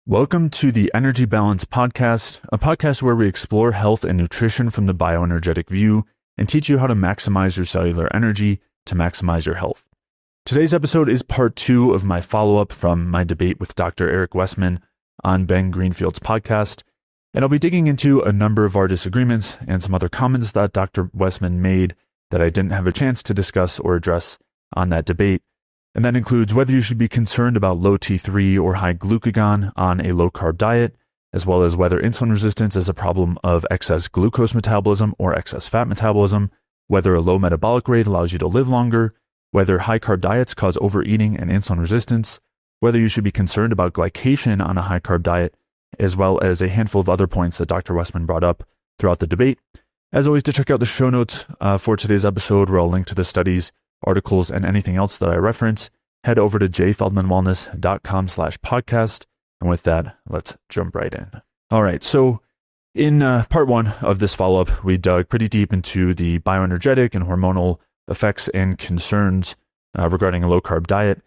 Welcome to the Energy Balance Podcast, a podcast where we explore health and nutrition from the bioenergetic view and teach you how to maximize your cellular energy to maximize your health. Today's episode is part 2 of my follow-up from my debate with Dr. Eric Westman on Ben Greenfield's podcast, and I'll be digging into a number of our disagreements and some other comments that Dr. Westman made that I didn't have a chance to discuss or address on that debate. And that includes whether you should be concerned about low T3 or high glucagon on a low-carb diet, as well as whether insulin resistance is a problem of excess glucose metabolism or excess fat metabolism, whether a low metabolic rate allows you to live longer, whether high-carb diets cause overeating and insulin resistance, whether you should be concerned about glycation on a high-carb diet, as well as a handful of other points that Dr. Westman brought up throughout the debate. As always, to check out the show notes for today's episode, where I'll link to the studies, articles, and anything else that I reference, head over to jfeldmanwellness.com/podcast. And with that, let's jump right in. All right. So in part 1 of this follow-up, we dug pretty deep into the bioenergetic and hormonal effects and concerns regarding a low-carb diet.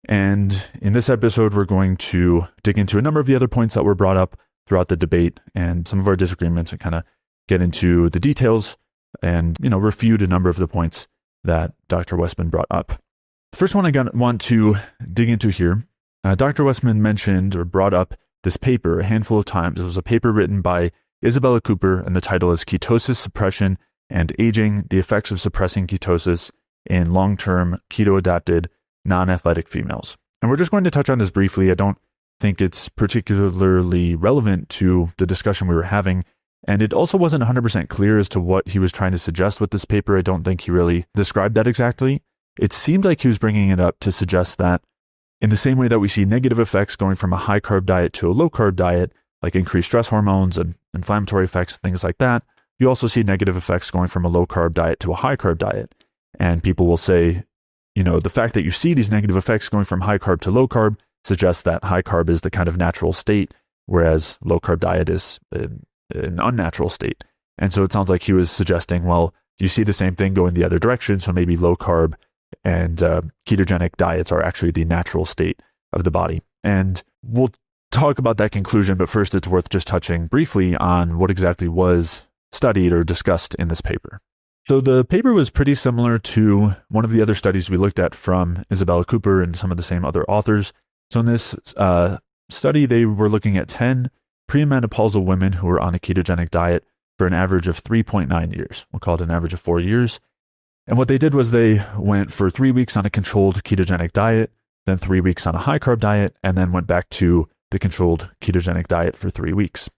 And in this episode, we're going to dig into a number of the other points that were brought up throughout the debate and some of our disagreements, and kind of get into the details and, refute a number of the points that Dr. Westman brought up. The first one I want to dig into here, Dr. Westman mentioned or brought up this paper a handful of times. It was a paper written by Isabella Cooper, and the title is Ketosis Suppression and Aging, the Effects of Suppressing Ketosis in Long-Term Keto-Adapted Non-Athletic Females. And we're just going to touch on this briefly. I don't think it's particularly relevant to the discussion we were having. And it also wasn't 100% clear as to what he was trying to suggest with this paper. I don't think he really described that exactly. It seemed like he was bringing it up to suggest that in the same way that we see negative effects going from a high-carb diet to a low-carb diet, like increased stress hormones and inflammatory effects, things like that, you also see negative effects going from a low-carb diet to a high-carb diet. And people will say, the fact that you see these negative effects going from high-carb to low-carb suggests that high-carb is the kind of natural state, whereas low-carb diet is an unnatural state. And so it sounds like he was suggesting, well, you see the same thing going the other direction, so maybe low carb and ketogenic diets are actually the natural state of the body. And we'll talk about that conclusion, but first it's worth just touching briefly on what exactly was studied or discussed in this paper. So the paper was pretty similar to one of the other studies we looked at from Isabella Cooper and some of the same other authors. So in this study, they were looking at 10 premenopausal women who were on a ketogenic diet for an average of 3.9 years. We'll call it an average of 4 years. And what they did was they went for 3 weeks on a controlled ketogenic diet, then 3 weeks on a high-carb diet, and then went back to the controlled ketogenic diet for 3 weeks.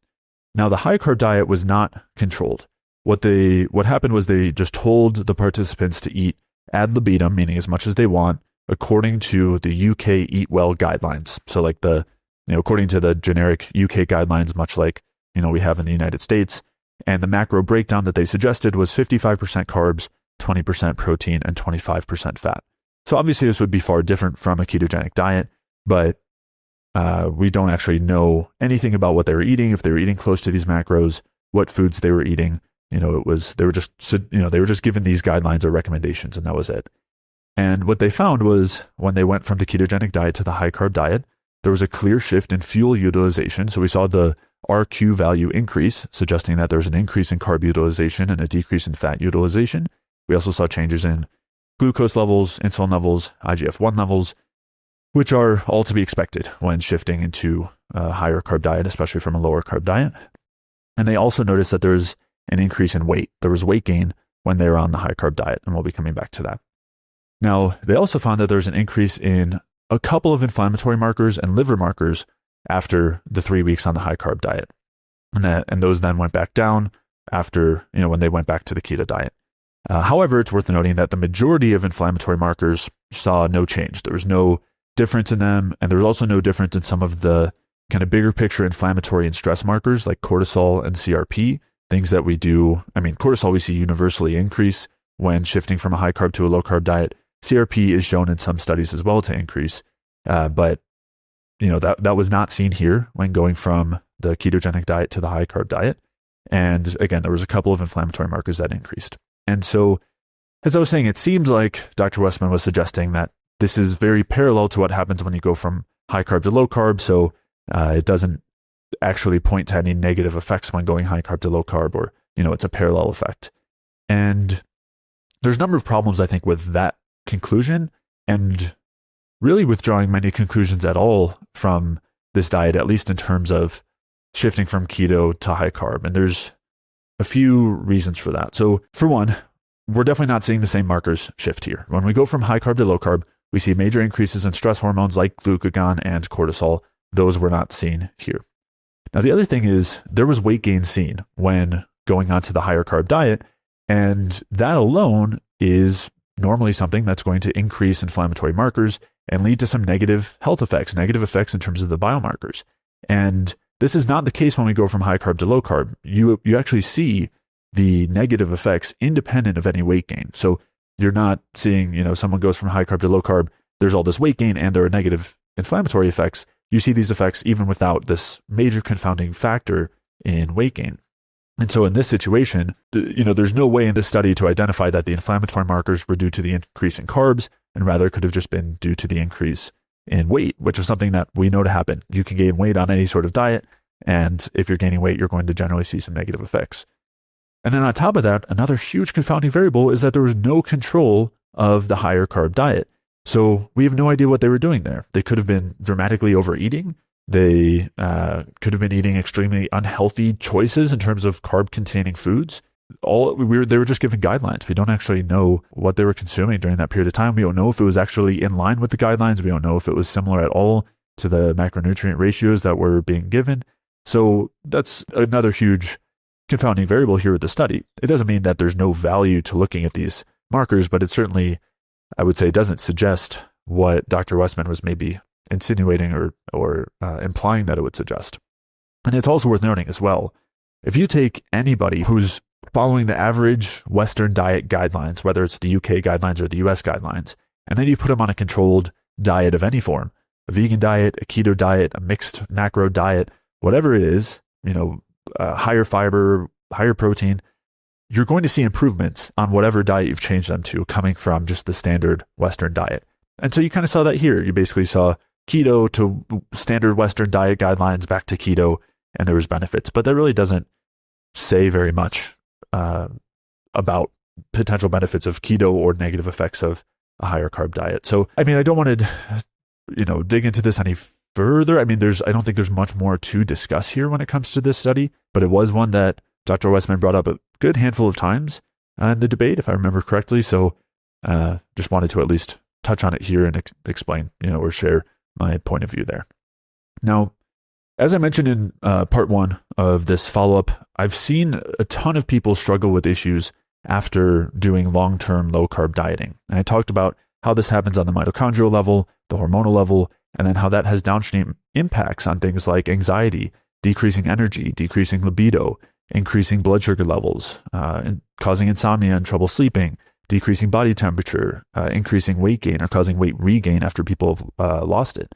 Now, the high-carb diet was not controlled. What happened was they just told the participants to eat ad libitum, meaning as much as they want, according to the UK Eat Well guidelines. So like according to the generic UK guidelines, much like, we have in the United States. And the macro breakdown that they suggested was 55% carbs, 20% protein, and 25% fat. So obviously this would be far different from a ketogenic diet, but we don't actually know anything about what they were eating, if they were eating close to these macros, what foods they were eating. They were just given these guidelines or recommendations, and that was it. And what they found was when they went from the ketogenic diet to the high carb diet, there was a clear shift in fuel utilization. So we saw the RQ value increase, suggesting that there's an increase in carb utilization and a decrease in fat utilization. We also saw changes in glucose levels, insulin levels, IGF-1 levels, which are all to be expected when shifting into a higher carb diet, especially from a lower carb diet. And they also noticed that there's an increase in weight. There was weight gain when they were on the high carb diet, and we'll be coming back to that. Now, they also found that there's an increase in a couple of inflammatory markers and liver markers after the 3 weeks on the high carb diet. And those then went back down after, when they went back to the keto diet. However, it's worth noting that the majority of inflammatory markers saw no change. There was no difference in them, and there was also no difference in some of the kind of bigger picture inflammatory and stress markers like cortisol and CRP, things that we do. Cortisol we see universally increase when shifting from a high carb to a low carb diet. CRP is shown in some studies as well to increase, but that was not seen here when going from the ketogenic diet to the high carb diet. And again, there was a couple of inflammatory markers that increased. And so, as I was saying, it seems like Dr. Westman was suggesting that this is very parallel to what happens when you go from high carb to low carb. So It doesn't actually point to any negative effects when going high carb to low carb, or, it's a parallel effect. And there's a number of problems, I think, with that conclusion, and really withdrawing many conclusions at all from this diet, at least in terms of shifting from keto to high carb. And there's a few reasons for that. So for one, we're definitely not seeing the same markers shift here. When we go from high carb to low carb, we see major increases in stress hormones like glucagon and cortisol. Those were not seen here. Now, the other thing is there was weight gain seen when going onto the higher carb diet, and that alone is normally something that's going to increase inflammatory markers and lead to some negative health effects, negative effects in terms of the biomarkers. And this is not the case when we go from high carb to low carb. You actually see the negative effects independent of any weight gain. So you're not seeing, someone goes from high carb to low carb, there's all this weight gain and there are negative inflammatory effects. You see these effects even without this major confounding factor in weight gain. And so in this situation, there's no way in this study to identify that the inflammatory markers were due to the increase in carbs, and rather could have just been due to the increase in weight, which is something that we know to happen. You can gain weight on any sort of diet, and if you're gaining weight, you're going to generally see some negative effects. And then on top of that, another huge confounding variable is that there was no control of the higher carb diet. So we have no idea what they were doing there. They could have been dramatically overeating. They could have been eating extremely unhealthy choices in terms of carb-containing foods. They were just given guidelines. We don't actually know what they were consuming during that period of time. We don't know if it was actually in line with the guidelines. We don't know if it was similar at all to the macronutrient ratios that were being given. So that's another huge confounding variable here with the study. It doesn't mean that there's no value to looking at these markers, but it certainly, I would say, doesn't suggest what Dr. Westman was maybe insinuating or implying that it would suggest. And it's also worth noting as well, if you take anybody who's following the average Western diet guidelines, whether it's the UK guidelines or the US guidelines, and then you put them on a controlled diet of any form, a vegan diet, a keto diet, a mixed macro diet, whatever it is, higher fiber, higher protein, you're going to see improvements on whatever diet you've changed them to coming from just the standard Western diet. And so you kind of saw that here. You basically saw keto to standard Western diet guidelines back to keto, and there was benefits. But that really doesn't say very much about potential benefits of keto or negative effects of a higher carb diet. So, I don't want to, dig into this any further. I don't think there's much more to discuss here when it comes to this study, but it was one that Dr. Westman brought up a good handful of times in the debate, if I remember correctly. So, just wanted to at least touch on it here and explain, or share my point of view there. Now, as I mentioned in part one of this follow-up, I've seen a ton of people struggle with issues after doing long-term low-carb dieting. And I talked about how this happens on the mitochondrial level, the hormonal level, and then how that has downstream impacts on things like anxiety, decreasing energy, decreasing libido, increasing blood sugar levels, and causing insomnia and trouble sleeping, decreasing body temperature, increasing weight gain, or causing weight regain after people have lost it.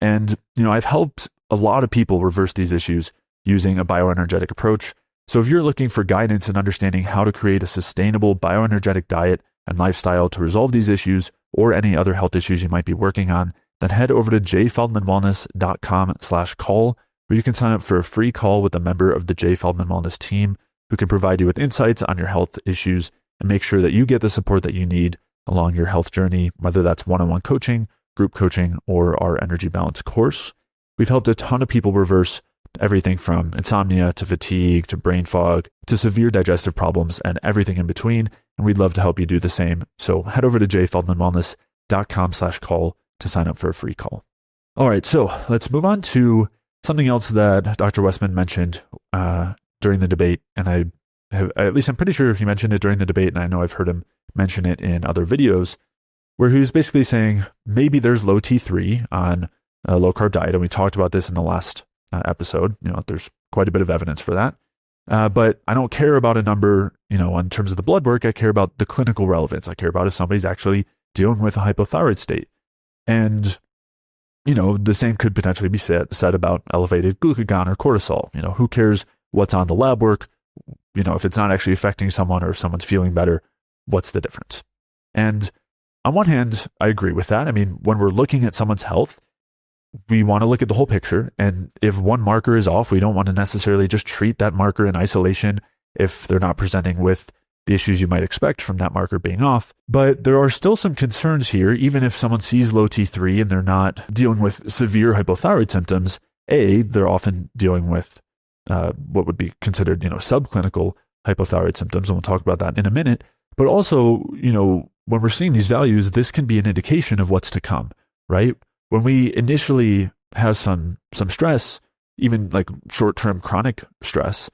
And, I've helped a lot of people reverse these issues using a bioenergetic approach. So if you're looking for guidance in understanding how to create a sustainable bioenergetic diet and lifestyle to resolve these issues or any other health issues you might be working on, then head over to jfeldmanwellness.com/call, where you can sign up for a free call with a member of the J. Feldman Wellness team who can provide you with insights on your health issues and make sure that you get the support that you need along your health journey, whether that's one-on-one coaching, group coaching, or our energy balance course. We've helped a ton of people reverse everything from insomnia to fatigue to brain fog to severe digestive problems and everything in between. And we'd love to help you do the same. So head over to jfeldmanwellness.com/call to sign up for a free call. All right, so let's move on to something else that Dr. Westman mentioned during the debate. And I'm pretty sure he mentioned it during the debate, and I know I've heard him mention it in other videos, where he was basically saying maybe there's low T3 on a low carb diet. And we talked about this in the last episode. There's quite a bit of evidence for that. But I don't care about a number, in terms of the blood work. I care about the clinical relevance. I care about if somebody's actually dealing with a hypothyroid state. And, the same could potentially be said about elevated glucagon or cortisol. Who cares what's on the lab work? If it's not actually affecting someone or if someone's feeling better, what's the difference? And on one hand, I agree with that. When we're looking at someone's health, we want to look at the whole picture. And if one marker is off, we don't want to necessarily just treat that marker in isolation if they're not presenting with the issues you might expect from that marker being off. But there are still some concerns here, even if someone sees low T3 and they're not dealing with severe hypothyroid symptoms. They're often dealing with what would be considered, subclinical hypothyroid symptoms, and we'll talk about that in a minute. But also, when we're seeing these values, this can be an indication of what's to come, right? When we initially have some stress, even like short-term chronic stress,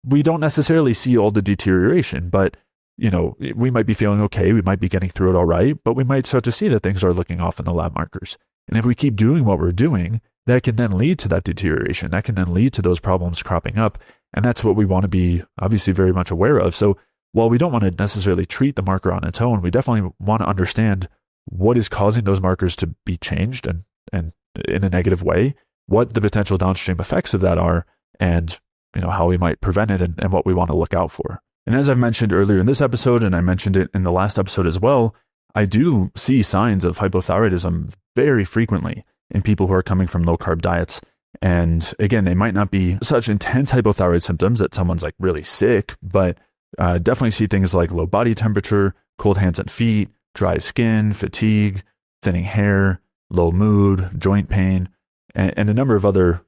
we don't necessarily see all the deterioration, but we might be feeling okay, we might be getting through it all right, but we might start to see that things are looking off in the lab markers. And if we keep doing what we're doing, that can then lead to that deterioration. That can then lead to those problems cropping up. And that's what we want to be obviously very much aware of. So while we don't want to necessarily treat the marker on its own, we definitely want to understand what is causing those markers to be changed and in a negative way, what the potential downstream effects of that are, and how we might prevent it and what we want to look out for. And as I've mentioned earlier in this episode, and I mentioned it in the last episode as well, I do see signs of hypothyroidism very frequently in people who are coming from low-carb diets. And again, they might not be such intense hypothyroid symptoms that someone's like really sick, but definitely see things like low body temperature, cold hands and feet, dry skin, fatigue, thinning hair, low mood, joint pain, and a number of other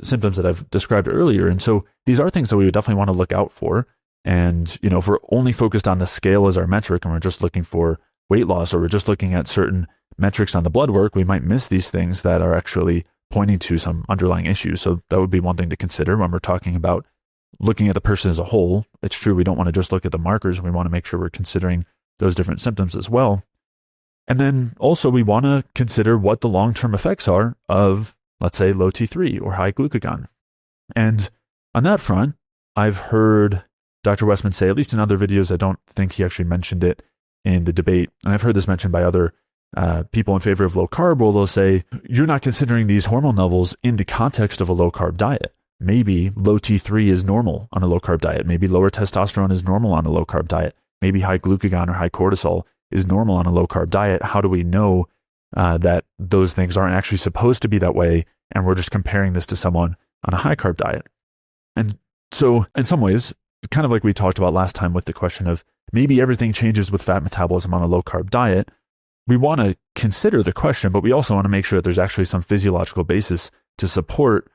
symptoms that I've described earlier. And so these are things that we would definitely want to look out for. And, if we're only focused on the scale as our metric and we're just looking for weight loss, or we're just looking at certain metrics on the blood work, we might miss these things that are actually pointing to some underlying issues. So that would be one thing to consider when we're talking about looking at the person as a whole. It's true, we don't want to just look at the markers. We want to make sure we're considering those different symptoms as well. And then also we want to consider what the long-term effects are of, let's say, low T3 or high glucagon. And on that front, I've heard Dr. Westman say, at least in other videos, I don't think he actually mentioned it in the debate, and I've heard this mentioned by other people in favor of low carb, where they'll say, you're not considering these hormone levels in the context of a low carb diet. Maybe low T3 is normal on a low carb diet. Maybe lower testosterone is normal on a low carb diet. Maybe high glucagon or high cortisol is normal on a low carb diet. How do we know that those things aren't actually supposed to be that way, and we're just comparing this to someone on a high carb diet? And so in some ways, kind of like we talked about last time with the question of maybe everything changes with fat metabolism on a low carb diet, we want to consider the question, but we also want to make sure that there's actually some physiological basis to support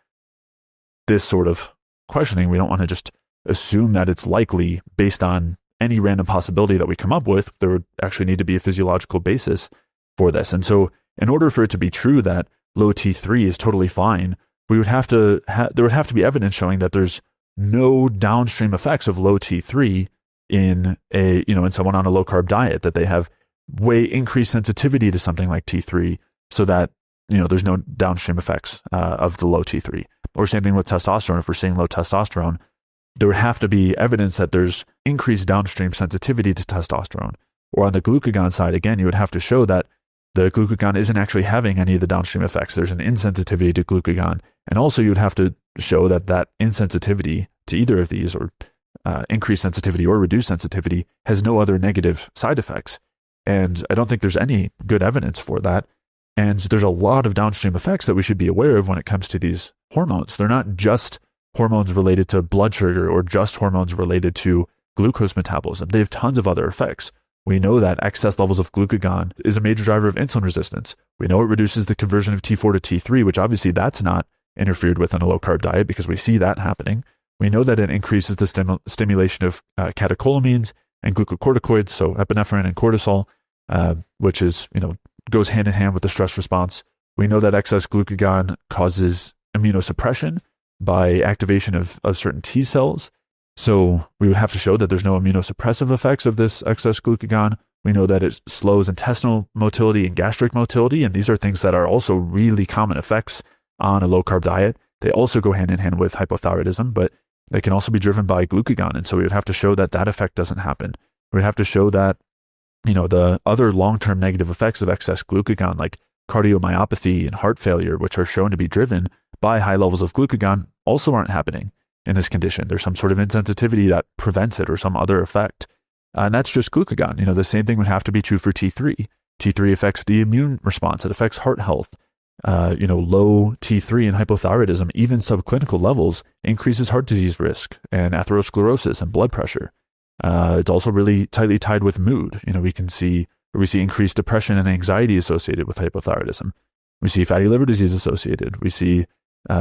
this sort of questioning. We don't want to just assume that it's likely based on any random possibility that we come up with. There would actually need to be a physiological basis for this. And so in order for it to be true that low T3 is totally fine, we would have to there would have to be evidence showing that there's no downstream effects of low T3 in in someone on a low carb diet, that they have way increased sensitivity to something like T3, so that there's no downstream effects of the low T3. Or same thing with testosterone. If we're seeing low testosterone, there would have to be evidence that there's increased downstream sensitivity to testosterone. Or on the glucagon side, again, you would have to show that the glucagon isn't actually having any of the downstream effects. There's an insensitivity to glucagon. And also you would have to show that that insensitivity to either of these, or increased sensitivity or reduced sensitivity, has no other negative side effects. And I don't think there's any good evidence for that. And there's a lot of downstream effects that we should be aware of when it comes to these hormones. They're not just hormones related to blood sugar or just hormones related to glucose metabolism. They have tons of other effects. We know that excess levels of glucagon is a major driver of insulin resistance. We know it reduces the conversion of T4 to T3, which obviously that's not interfered with in a low-carb diet because we see that happening. We know that it increases the stimulation of catecholamines and glucocorticoids, so epinephrine and cortisol, which is, goes hand in hand with the stress response. We know that excess glucagon causes immunosuppression by activation of certain T cells. So we would have to show that there's no immunosuppressive effects of this excess glucagon. We know that it slows intestinal motility and gastric motility, and these are things that are also really common effects on a low-carb diet. They also go hand in hand with hypothyroidism, but they can also be driven by glucagon. And so we would have to show that that effect doesn't happen. We would have to show that, the other long-term negative effects of excess glucagon, like cardiomyopathy and heart failure, which are shown to be driven by high levels of glucagon, also aren't happening in this condition. There's some sort of insensitivity that prevents it, or some other effect. And that's just glucagon. The same thing would have to be true for T3. T3 affects the immune response. It affects heart health. Low T3 and hypothyroidism, even subclinical levels, increases heart disease risk and atherosclerosis and blood pressure. It's also really tightly tied with mood. We see increased depression and anxiety associated with hypothyroidism. We see fatty liver disease associated. We see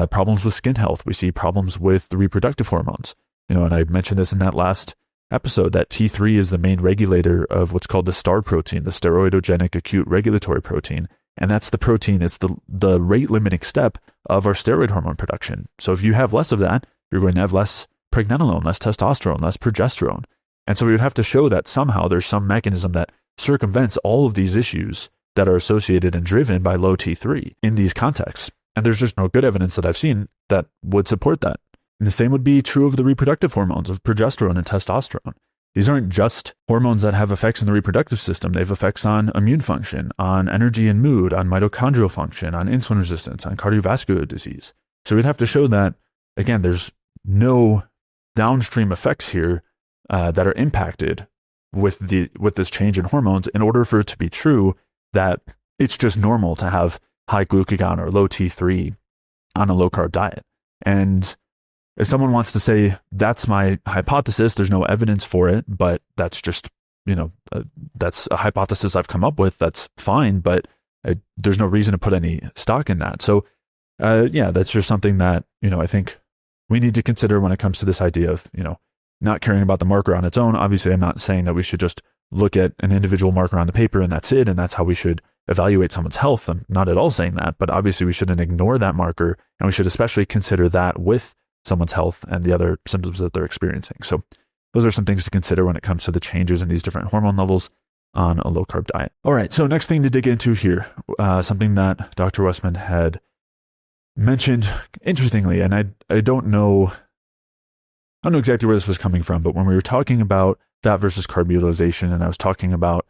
problems with skin health. We see problems with the reproductive hormones. And I mentioned this in that last episode, that T3 is the main regulator of what's called the STAR protein, the steroidogenic acute regulatory protein. And that's the protein, it's the rate limiting step of our steroid hormone production. So if you have less of that, you're going to have less pregnenolone, less testosterone, less progesterone. And so we would have to show that somehow there's some mechanism that circumvents all of these issues that are associated and driven by low T3 in these contexts. And there's just no good evidence that I've seen that would support that. And the same would be true of the reproductive hormones of progesterone and testosterone. These aren't just hormones that have effects in the reproductive system. They have effects on immune function, on energy and mood, on mitochondrial function, on insulin resistance, on cardiovascular disease. So we'd have to show that, again, there's no downstream effects here that are impacted with this change in hormones in order for it to be true that it's just normal to have high glucagon or low T3 on a low-carb diet. And if someone wants to say, that's my hypothesis, there's no evidence for it, but that's just, that's a hypothesis I've come up with, that's fine, but there's no reason to put any stock in that. So, that's just something that, I think we need to consider when it comes to this idea of, not caring about the marker on its own. Obviously, I'm not saying that we should just look at an individual marker on the paper and that's it, and that's how we should evaluate someone's health. I'm not at all saying that, but obviously we shouldn't ignore that marker, and we should especially consider that with someone's health and the other symptoms that they're experiencing. So those are some things to consider when it comes to the changes in these different hormone levels on a low-carb diet. All right, so next thing to dig into here, something that Dr. Westman had mentioned interestingly, and I don't know exactly where this was coming from, but when we were talking about fat versus carb utilization, and I was talking about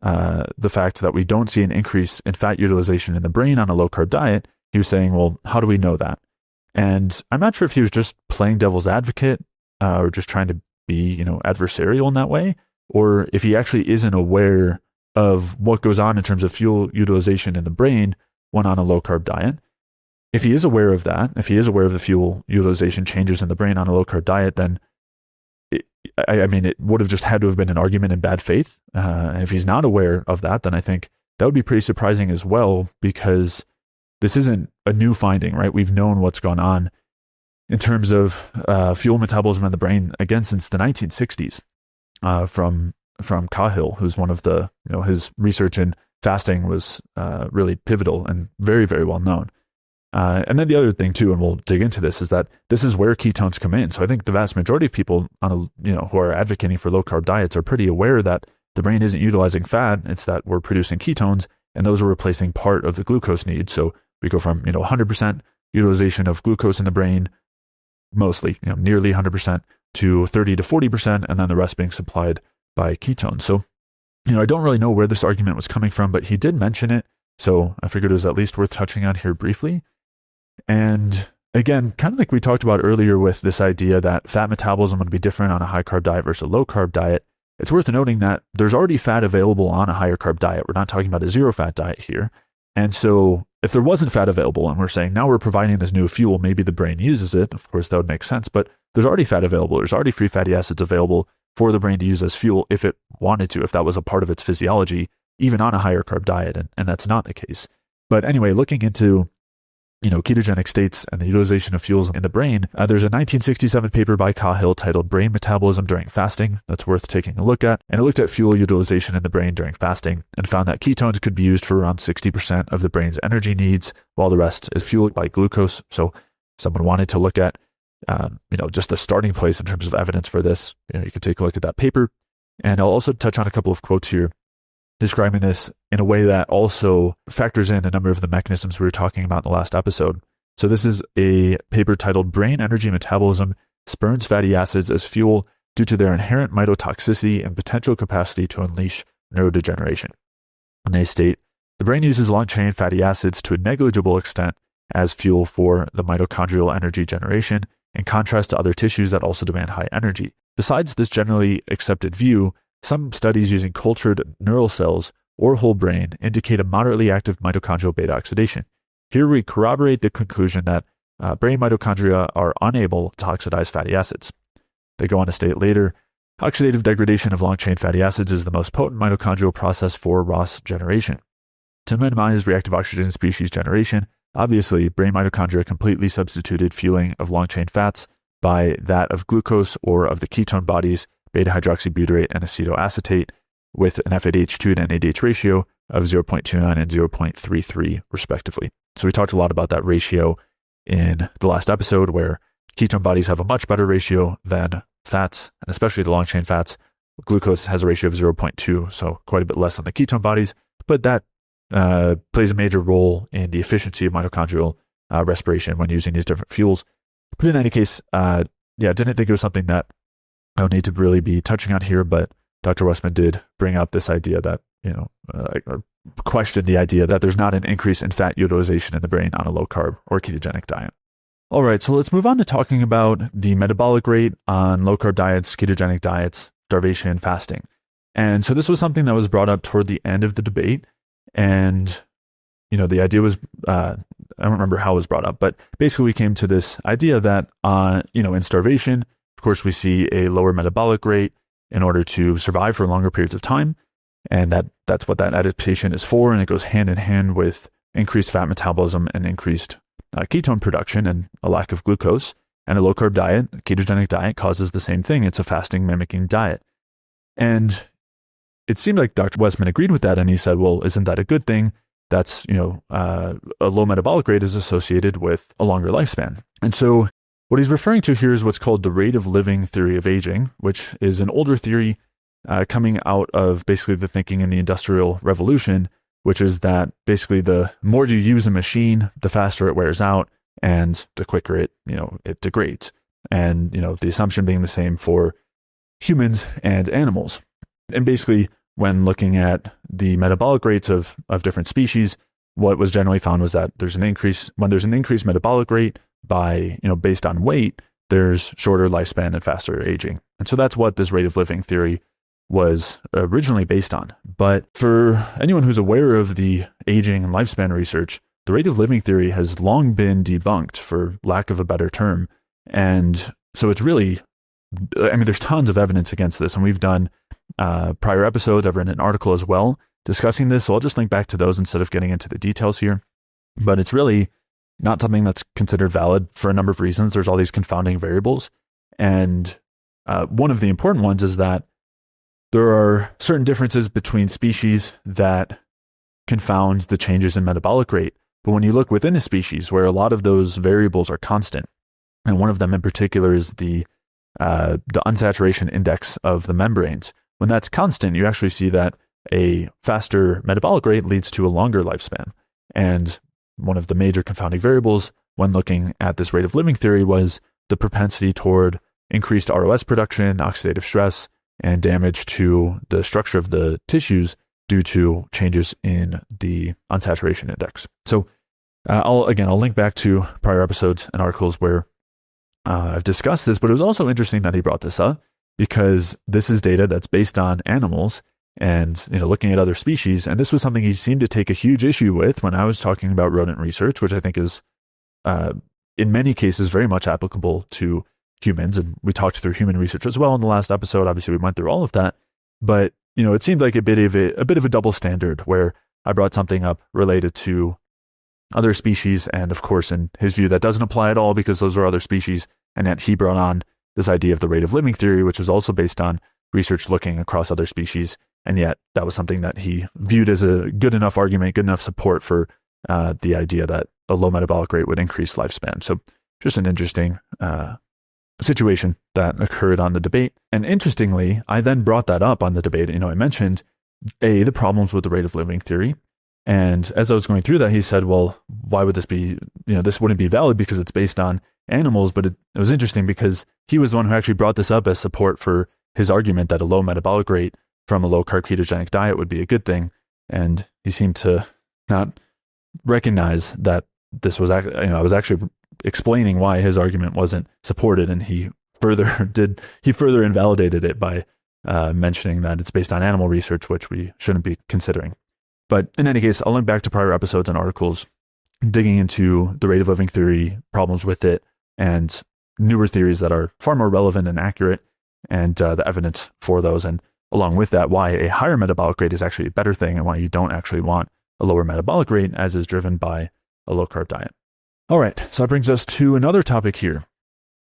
the fact that we don't see an increase in fat utilization in the brain on a low-carb diet, he was saying, well, how do we know that? And I'm not sure if he was just playing devil's advocate or just trying to be, adversarial in that way, or if he actually isn't aware of what goes on in terms of fuel utilization in the brain when on a low-carb diet. If he is aware of that, if he is aware of the fuel utilization changes in the brain on a low-carb diet, then it would have just had to have been an argument in bad faith. And if he's not aware of that, then I think that would be pretty surprising as well, because this isn't a new finding, right? We've known what's gone on in terms of fuel metabolism in the brain, again, since the 1960s, from Cahill, who's one of the, his research in fasting was really pivotal and very, very well known. And then the other thing too, and we'll dig into this, is that this is where ketones come in. So I think the vast majority of people who are advocating for low-carb diets are pretty aware that the brain isn't utilizing fat, it's that we're producing ketones, and those are replacing part of the glucose need. So we go from, 100% utilization of glucose in the brain, mostly, nearly 100%, to 30 to 40%, and then the rest being supplied by ketones. So, I don't really know where this argument was coming from, but he did mention it. So I figured it was at least worth touching on here briefly. And again, kind of like we talked about earlier with this idea that fat metabolism would be different on a high-carb diet versus a low-carb diet, it's worth noting that there's already fat available on a higher-carb diet. We're not talking about a zero-fat diet here. And so if there wasn't fat available and we're saying now we're providing this new fuel, maybe the brain uses it, of course that would make sense, but there's already fat available. There's already free fatty acids available for the brain to use as fuel if it wanted to, if that was a part of its physiology, even on a higher carb diet. And that's not the case. But anyway, looking into ketogenic states and the utilization of fuels in the brain, there's a 1967 paper by Cahill titled Brain Metabolism During Fasting that's worth taking a look at. And it looked at fuel utilization in the brain during fasting and found that ketones could be used for around 60% of the brain's energy needs, while the rest is fueled by glucose. So someone wanted to look at, just the starting place in terms of evidence for this. You could take a look at that paper. And I'll also touch on a couple of quotes here describing this in a way that also factors in a number of the mechanisms we were talking about in the last episode. So this is a paper titled Brain Energy Metabolism Spurns Fatty Acids as Fuel Due to Their Inherent Mitotoxicity and Potential Capacity to Unleash Neurodegeneration. And they state, the brain uses long-chain fatty acids to a negligible extent as fuel for the mitochondrial energy generation, in contrast to other tissues that also demand high energy. Besides this generally accepted view, some studies using cultured neural cells or whole brain indicate a moderately active mitochondrial beta oxidation. Here we corroborate the conclusion that brain mitochondria are unable to oxidize fatty acids. They go on to state later, oxidative degradation of long-chain fatty acids is the most potent mitochondrial process for ROS generation. To minimize reactive oxygen species generation, obviously, brain mitochondria completely substituted fueling of long-chain fats by that of glucose or of the ketone bodies, beta-hydroxybutyrate and acetoacetate, with an FADH2 to NADH ratio of 0.29 and 0.33, respectively. So we talked a lot about that ratio in the last episode, where ketone bodies have a much better ratio than fats, and especially the long-chain fats. Glucose has a ratio of 0.2, so quite a bit less than the ketone bodies, but that plays a major role in the efficiency of mitochondrial respiration when using these different fuels. But in any case, didn't think it was something that I would need to really be touching on here, but Dr. Westman did bring up this idea that, or questioned the idea that there's not an increase in fat utilization in the brain on a low-carb or ketogenic diet. All right, so let's move on to talking about the metabolic rate on low-carb diets, ketogenic diets, starvation, fasting. And so this was something that was brought up toward the end of the debate. And, the idea was, I don't remember how it was brought up, but basically we came to this idea that, in starvation, of course, we see a lower metabolic rate in order to survive for longer periods of time. And that's what that adaptation is for. And it goes hand in hand with increased fat metabolism and increased ketone production and a lack of glucose. And a low-carb diet, a ketogenic diet, causes the same thing. It's a fasting mimicking diet. And it seemed like Dr. Westman agreed with that. And he said, well, isn't that a good thing? That's, a low metabolic rate is associated with a longer lifespan. And so what he's referring to here is what's called the rate of living theory of aging, which is an older theory coming out of basically the thinking in the Industrial Revolution, which is that basically the more you use a machine, the faster it wears out and the quicker it degrades. And, the assumption being the same for humans and animals. And basically, when looking at the metabolic rates of different species, what was generally found was that when there's an increased metabolic rate by, based on weight, there's shorter lifespan and faster aging. And so that's what this rate of living theory was originally based on. But for anyone who's aware of the aging and lifespan research, the rate of living theory has long been debunked, for lack of a better term. And so it's really, there's tons of evidence against this. And we've done prior episodes. I've written an article as well discussing this. So I'll just link back to those instead of getting into the details here. But it's really not something that's considered valid for a number of reasons. There's all these confounding variables. And one of the important ones is that there are certain differences between species that confound the changes in metabolic rate. But when you look within a species where a lot of those variables are constant, and one of them in particular is the unsaturation index of the membranes, when that's constant, you actually see that a faster metabolic rate leads to a longer lifespan. And one of the major confounding variables when looking at this rate of living theory was the propensity toward increased ROS production, oxidative stress, and damage to the structure of the tissues due to changes in the unsaturation index. So I'll link back to prior episodes and articles where I've discussed this, but it was also interesting that he brought this up because this is data that's based on animals and looking at other species. And this was something he seemed to take a huge issue with when I was talking about rodent research, which I think is in many cases very much applicable to humans. And we talked through human research as well in the last episode. Obviously, we went through all of that. But it seemed like a bit of a double standard where I brought something up related to other species. And of course, in his view, that doesn't apply at all because those are other species. And yet he brought on this idea of the rate of living theory, which is also based on research looking across other species. And yet that was something that he viewed as a good enough argument, good enough support for the idea that a low metabolic rate would increase lifespan. So just an interesting situation that occurred on the debate. And interestingly, I then brought that up on the debate. I mentioned the problems with the rate of living theory. And as I was going through that, he said, well, why would this be, this wouldn't be valid because it's based on animals. But it was interesting because he was the one who actually brought this up as support for his argument that a low metabolic rate from a low-carb ketogenic diet would be a good thing. And he seemed to not recognize that this was, I was actually explaining why his argument wasn't supported. And he further invalidated it by mentioning that it's based on animal research, which we shouldn't be considering. But in any case, I'll link back to prior episodes and articles digging into the rate of living theory, problems with it, and newer theories that are far more relevant and accurate, and the evidence for those. And along with that, why a higher metabolic rate is actually a better thing and why you don't actually want a lower metabolic rate as is driven by a low-carb diet. All right, so that brings us to another topic here,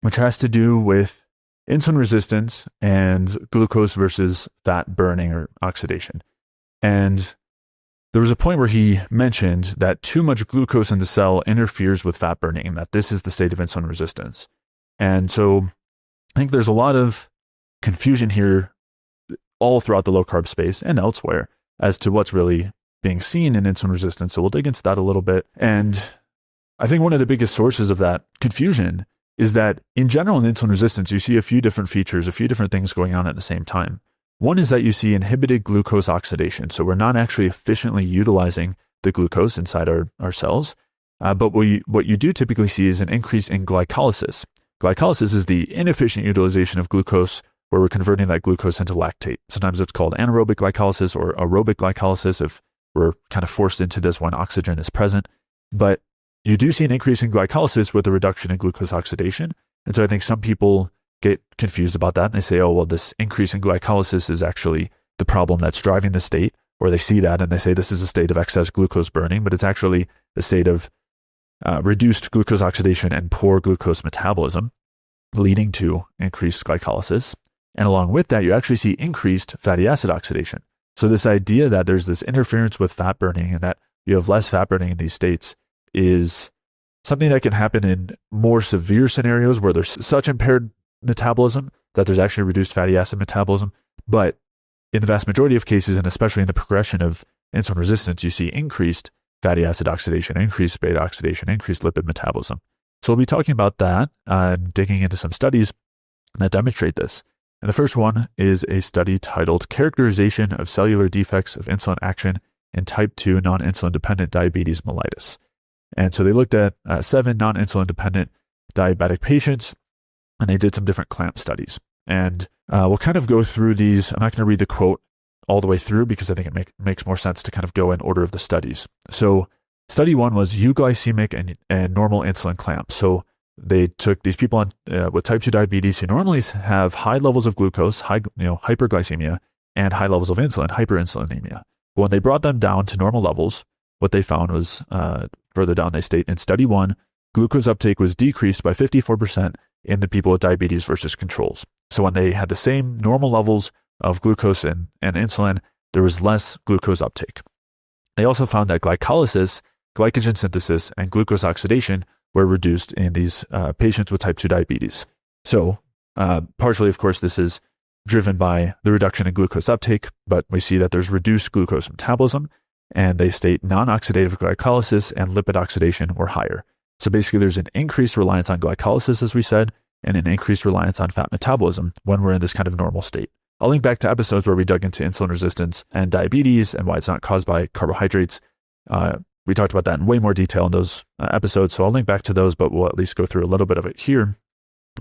which has to do with insulin resistance and glucose versus fat burning or oxidation. And there was a point where he mentioned that too much glucose in the cell interferes with fat burning, and that this is the state of insulin resistance. And so I think there's a lot of confusion here all throughout the low-carb space and elsewhere as to what's really being seen in insulin resistance. So we'll dig into that a little bit. And I think one of the biggest sources of that confusion is that in general in insulin resistance, you see a few different features, a few different things going on at the same time. One is that you see inhibited glucose oxidation. So we're not actually efficiently utilizing the glucose inside our cells. But what you do typically see is an increase in glycolysis. Glycolysis is the inefficient utilization of glucose where we're converting that glucose into lactate. Sometimes it's called anaerobic glycolysis or aerobic glycolysis if we're kind of forced into this when oxygen is present. But you do see an increase in glycolysis with a reduction in glucose oxidation. And so I think some people get confused about that and they say, oh, well, this increase in glycolysis is actually the problem that's driving the state, or they see that and they say this is a state of excess glucose burning, but it's actually a state of reduced glucose oxidation and poor glucose metabolism, leading to increased glycolysis. And along with that, you actually see increased fatty acid oxidation. So this idea that there's this interference with fat burning and that you have less fat burning in these states is something that can happen in more severe scenarios where there's such impaired metabolism that there's actually reduced fatty acid metabolism. But in the vast majority of cases, and especially in the progression of insulin resistance, you see increased fatty acid oxidation, increased beta oxidation, increased lipid metabolism. So we'll be talking about that, digging into some studies that demonstrate this. And the first one is a study titled Characterization of Cellular Defects of Insulin Action in Type 2 Non-Insulin Dependent Diabetes Mellitus. And so they looked at 7 non-insulin dependent diabetic patients, and they did some different clamp studies. And we'll kind of go through these. I'm not going to read the quote all the way through because I think it makes more sense to kind of go in order of the studies. So study 1 was euglycemic and normal insulin clamp. So they took these people on with type 2 diabetes who normally have high levels of glucose, hyperglycemia, and high levels of insulin, hyperinsulinemia. But when they brought them down to normal levels, what they found was, further down they state, in study 1, glucose uptake was decreased by 54% in the people with diabetes versus controls. So when they had the same normal levels of glucose and insulin, there was less glucose uptake. They also found that glycolysis, glycogen synthesis, and glucose oxidation were reduced in these patients with type 2 diabetes. So partially, of course, this is driven by the reduction in glucose uptake, but we see that there's reduced glucose metabolism, and they state non-oxidative glycolysis and lipid oxidation were higher. So basically, there's an increased reliance on glycolysis, as we said, and an increased reliance on fat metabolism when we're in this kind of normal state. I'll link back to episodes where we dug into insulin resistance and diabetes and why it's not caused by carbohydrates. We talked about that in way more detail in those episodes, so I'll link back to those, but we'll at least go through a little bit of it here.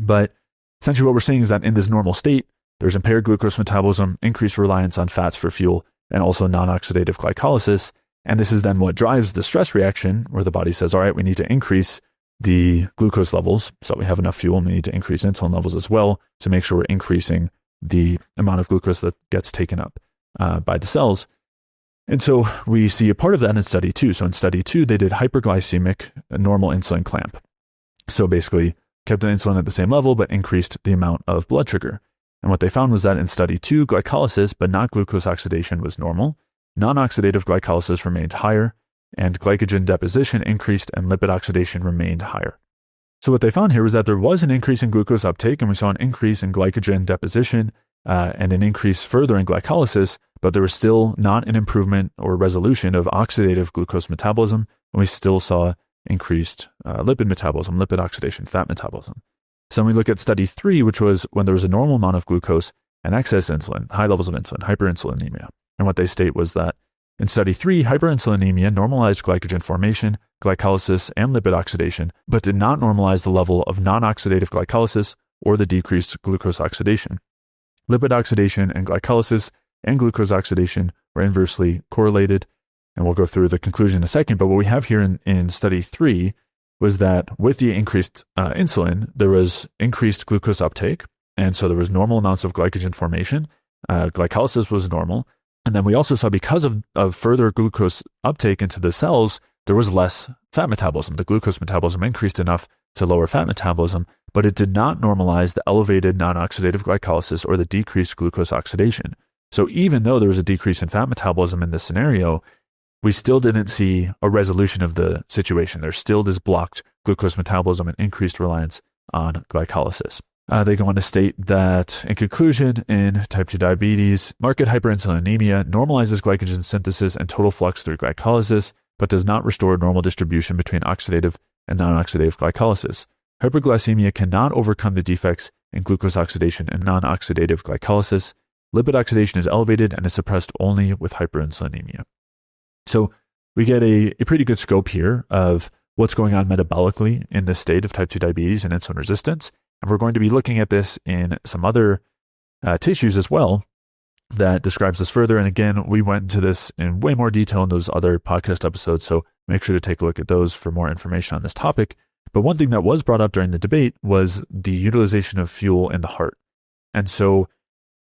But essentially what we're seeing is that in this normal state, there's impaired glucose metabolism, increased reliance on fats for fuel, and also non-oxidative glycolysis. And this is then what drives the stress reaction where the body says, all right, we need to increase the glucose levels so we have enough fuel, and we need to increase insulin levels as well to make sure we're increasing the amount of glucose that gets taken up by the cells. And so we see a part of that in study 2. So in study 2, they did hyperglycemic normal insulin clamp. So basically kept the insulin at the same level, but increased the amount of blood sugar. And what they found was that in study 2, glycolysis, but not glucose oxidation, was normal. Non-oxidative glycolysis remained higher, and glycogen deposition increased, and lipid oxidation remained higher. So what they found here was that there was an increase in glucose uptake, and we saw an increase in glycogen deposition and an increase further in glycolysis, but there was still not an improvement or resolution of oxidative glucose metabolism, and we still saw increased lipid metabolism, lipid oxidation, fat metabolism. So when we look at study 3, which was when there was a normal amount of glucose and excess insulin, high levels of insulin, hyperinsulinemia. And what they state was that in study 3, hyperinsulinemia normalized glycogen formation, glycolysis, and lipid oxidation, but did not normalize the level of non-oxidative glycolysis or the decreased glucose oxidation. Lipid oxidation and glycolysis and glucose oxidation were inversely correlated. And we'll go through the conclusion in a second. But what we have here in study 3 was that with the increased insulin, there was increased glucose uptake. And so there was normal amounts of glycogen formation. Glycolysis was normal. And then we also saw because of further glucose uptake into the cells, there was less fat metabolism. The glucose metabolism increased enough to lower fat metabolism, but it did not normalize the elevated non-oxidative glycolysis or the decreased glucose oxidation. So even though there was a decrease in fat metabolism in this scenario, we still didn't see a resolution of the situation. There's still this blocked glucose metabolism and increased reliance on glycolysis. They go on to state that, in conclusion, in type 2 diabetes, marked hyperinsulinemia normalizes glycogen synthesis and total flux through glycolysis, but does not restore normal distribution between oxidative and non-oxidative glycolysis. Hyperglycemia cannot overcome the defects in glucose oxidation and non-oxidative glycolysis. Lipid oxidation is elevated and is suppressed only with hyperinsulinemia. So we get a pretty good scope here of what's going on metabolically in this state of type 2 diabetes and insulin resistance. And we're going to be looking at this in some other tissues as well that describes this further. And again, we went into this in way more detail in those other podcast episodes, so make sure to take a look at those for more information on this topic. But one thing that was brought up during the debate was the utilization of fuel in the heart. And so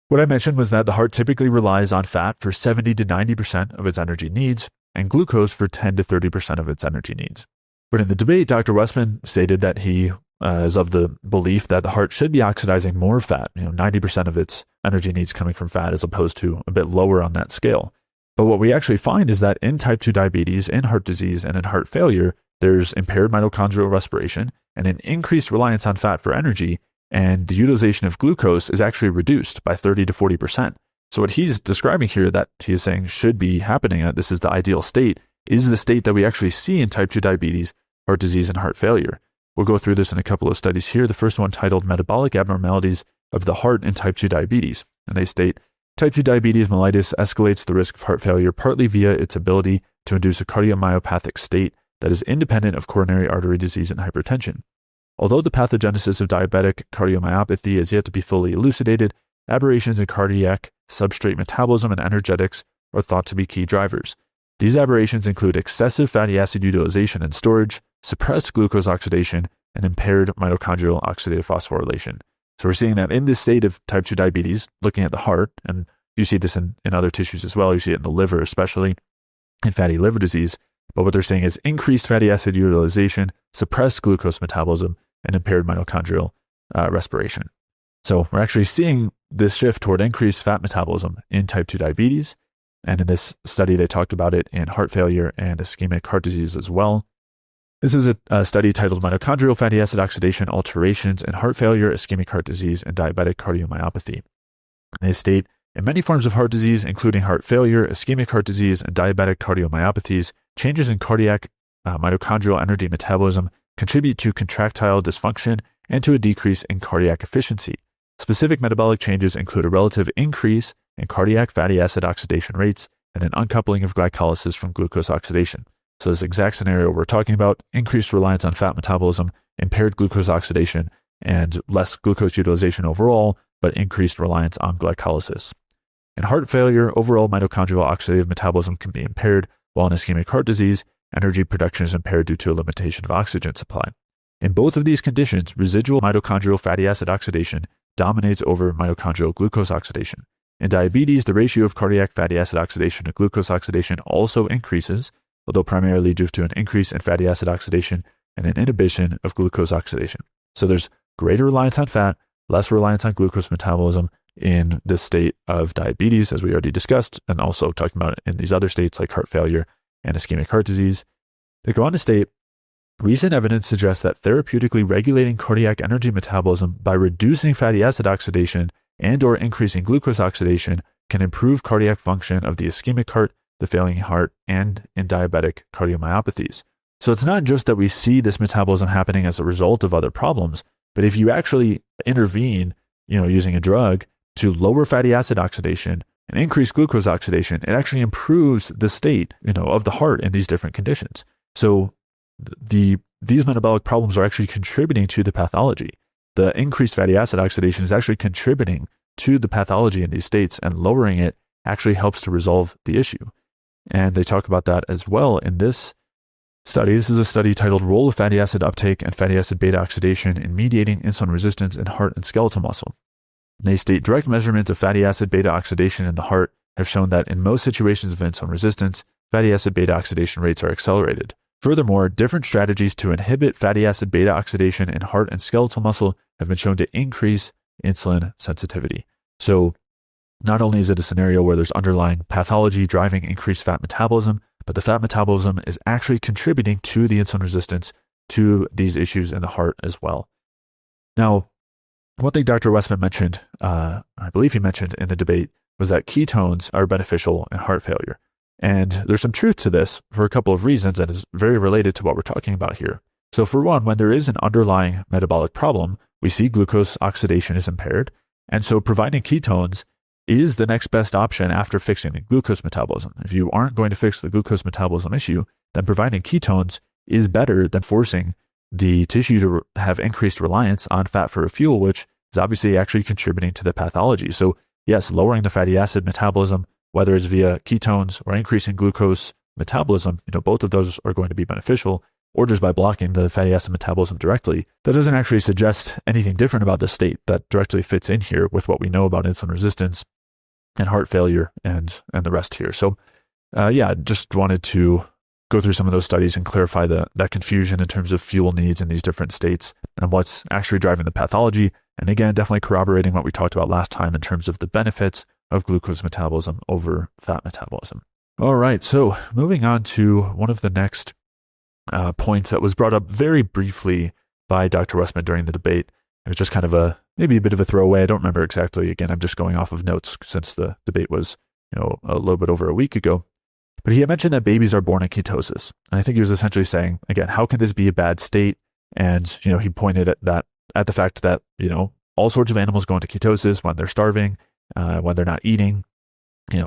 what I mentioned was that the heart typically relies on fat for 70 to 90% of its energy needs and glucose for 10 to 30% of its energy needs. But in the debate, Dr. Westman stated that he is of the belief that the heart should be oxidizing more fat, 90% of its energy needs coming from fat as opposed to a bit lower on that scale. But what we actually find is that in type 2 diabetes, in heart disease, and in heart failure, there's impaired mitochondrial respiration and an increased reliance on fat for energy, and the utilization of glucose is actually reduced by 30 to 40%. So what he's describing here that he is saying should be happening, this is the ideal state, is the state that we actually see in type 2 diabetes, heart disease, and heart failure. We'll go through this in a couple of studies here. The first one titled Metabolic Abnormalities of the Heart in Type 2 Diabetes. And they state, type 2 diabetes mellitus escalates the risk of heart failure partly via its ability to induce a cardiomyopathic state that is independent of coronary artery disease and hypertension. Although the pathogenesis of diabetic cardiomyopathy is yet to be fully elucidated, aberrations in cardiac substrate metabolism and energetics are thought to be key drivers. These aberrations include excessive fatty acid utilization and storage, suppressed glucose oxidation, and impaired mitochondrial oxidative phosphorylation. So we're seeing that in this state of type 2 diabetes, looking at the heart, and you see this in other tissues as well, you see it in the liver, especially in fatty liver disease, but what they're saying is increased fatty acid utilization, suppressed glucose metabolism, and impaired mitochondrial respiration. So we're actually seeing this shift toward increased fat metabolism in type 2 diabetes, and in this study they talked about it in heart failure and ischemic heart disease as well. This is a study titled Mitochondrial Fatty Acid Oxidation Alterations in Heart Failure, Ischemic Heart Disease, and Diabetic Cardiomyopathy. They state, in many forms of heart disease, including heart failure, ischemic heart disease, and diabetic cardiomyopathies, changes in cardiac mitochondrial energy metabolism contribute to contractile dysfunction and to a decrease in cardiac efficiency. Specific metabolic changes include a relative increase in cardiac fatty acid oxidation rates and an uncoupling of glycolysis from glucose oxidation. So this exact scenario we're talking about, increased reliance on fat metabolism, impaired glucose oxidation, and less glucose utilization overall, but increased reliance on glycolysis. In heart failure, overall mitochondrial oxidative metabolism can be impaired, while in ischemic heart disease, energy production is impaired due to a limitation of oxygen supply. In both of these conditions, residual mitochondrial fatty acid oxidation dominates over mitochondrial glucose oxidation. In diabetes, the ratio of cardiac fatty acid oxidation to glucose oxidation also increases, although primarily due to an increase in fatty acid oxidation and an inhibition of glucose oxidation. So there's greater reliance on fat, less reliance on glucose metabolism in this state of diabetes, as we already discussed, and also talking about it in these other states like heart failure and ischemic heart disease. They go on to state, recent evidence suggests that therapeutically regulating cardiac energy metabolism by reducing fatty acid oxidation and or increasing glucose oxidation can improve cardiac function of the ischemic heart, the failing heart, and in diabetic cardiomyopathies. So it's not just that we see this metabolism happening as a result of other problems, but if you actually intervene, using a drug to lower fatty acid oxidation and increase glucose oxidation, it actually improves the state, of the heart in these different conditions. So these metabolic problems are actually contributing to the pathology. The increased fatty acid oxidation is actually contributing to the pathology in these states, and lowering it actually helps to resolve the issue. And they talk about that as well in this study. This is a study titled Role of Fatty Acid Uptake and Fatty Acid Beta Oxidation in Mediating Insulin Resistance in Heart and Skeletal Muscle. They state direct measurements of fatty acid beta oxidation in the heart have shown that in most situations of insulin resistance, fatty acid beta oxidation rates are accelerated. Furthermore, different strategies to inhibit fatty acid beta oxidation in heart and skeletal muscle have been shown to increase insulin sensitivity. So not only is it a scenario where there's underlying pathology driving increased fat metabolism, but the fat metabolism is actually contributing to the insulin resistance to these issues in the heart as well. Now, one thing Dr. Westman mentioned, I believe he mentioned in the debate, was that ketones are beneficial in heart failure. And there's some truth to this for a couple of reasons that is very related to what we're talking about here. So for one, when there is an underlying metabolic problem, we see glucose oxidation is impaired. And so providing ketones is the next best option after fixing the glucose metabolism. If you aren't going to fix the glucose metabolism issue, then providing ketones is better than forcing the tissue to have increased reliance on fat for a fuel, which is obviously actually contributing to the pathology. So yes, lowering the fatty acid metabolism, whether it's via ketones or increasing glucose metabolism, both of those are going to be beneficial, or just by blocking the fatty acid metabolism directly. That doesn't actually suggest anything different about the state. That directly fits in here with what we know about insulin resistance and heart failure and the rest here. So just wanted to go through some of those studies and clarify that confusion in terms of fuel needs in these different states and what's actually driving the pathology. And again, definitely corroborating what we talked about last time in terms of the benefits of glucose metabolism over fat metabolism. All right, so moving on to one of the next points that was brought up very briefly by Dr. Westman during the debate. It was just kind of maybe a bit of a throwaway. I don't remember exactly. Again, I'm just going off of notes since the debate was, a little bit over a week ago. But he had mentioned that babies are born in ketosis. And I think he was essentially saying, again, how can this be a bad state? And, he pointed at the fact that, all sorts of animals go into ketosis when they're starving, when they're not eating,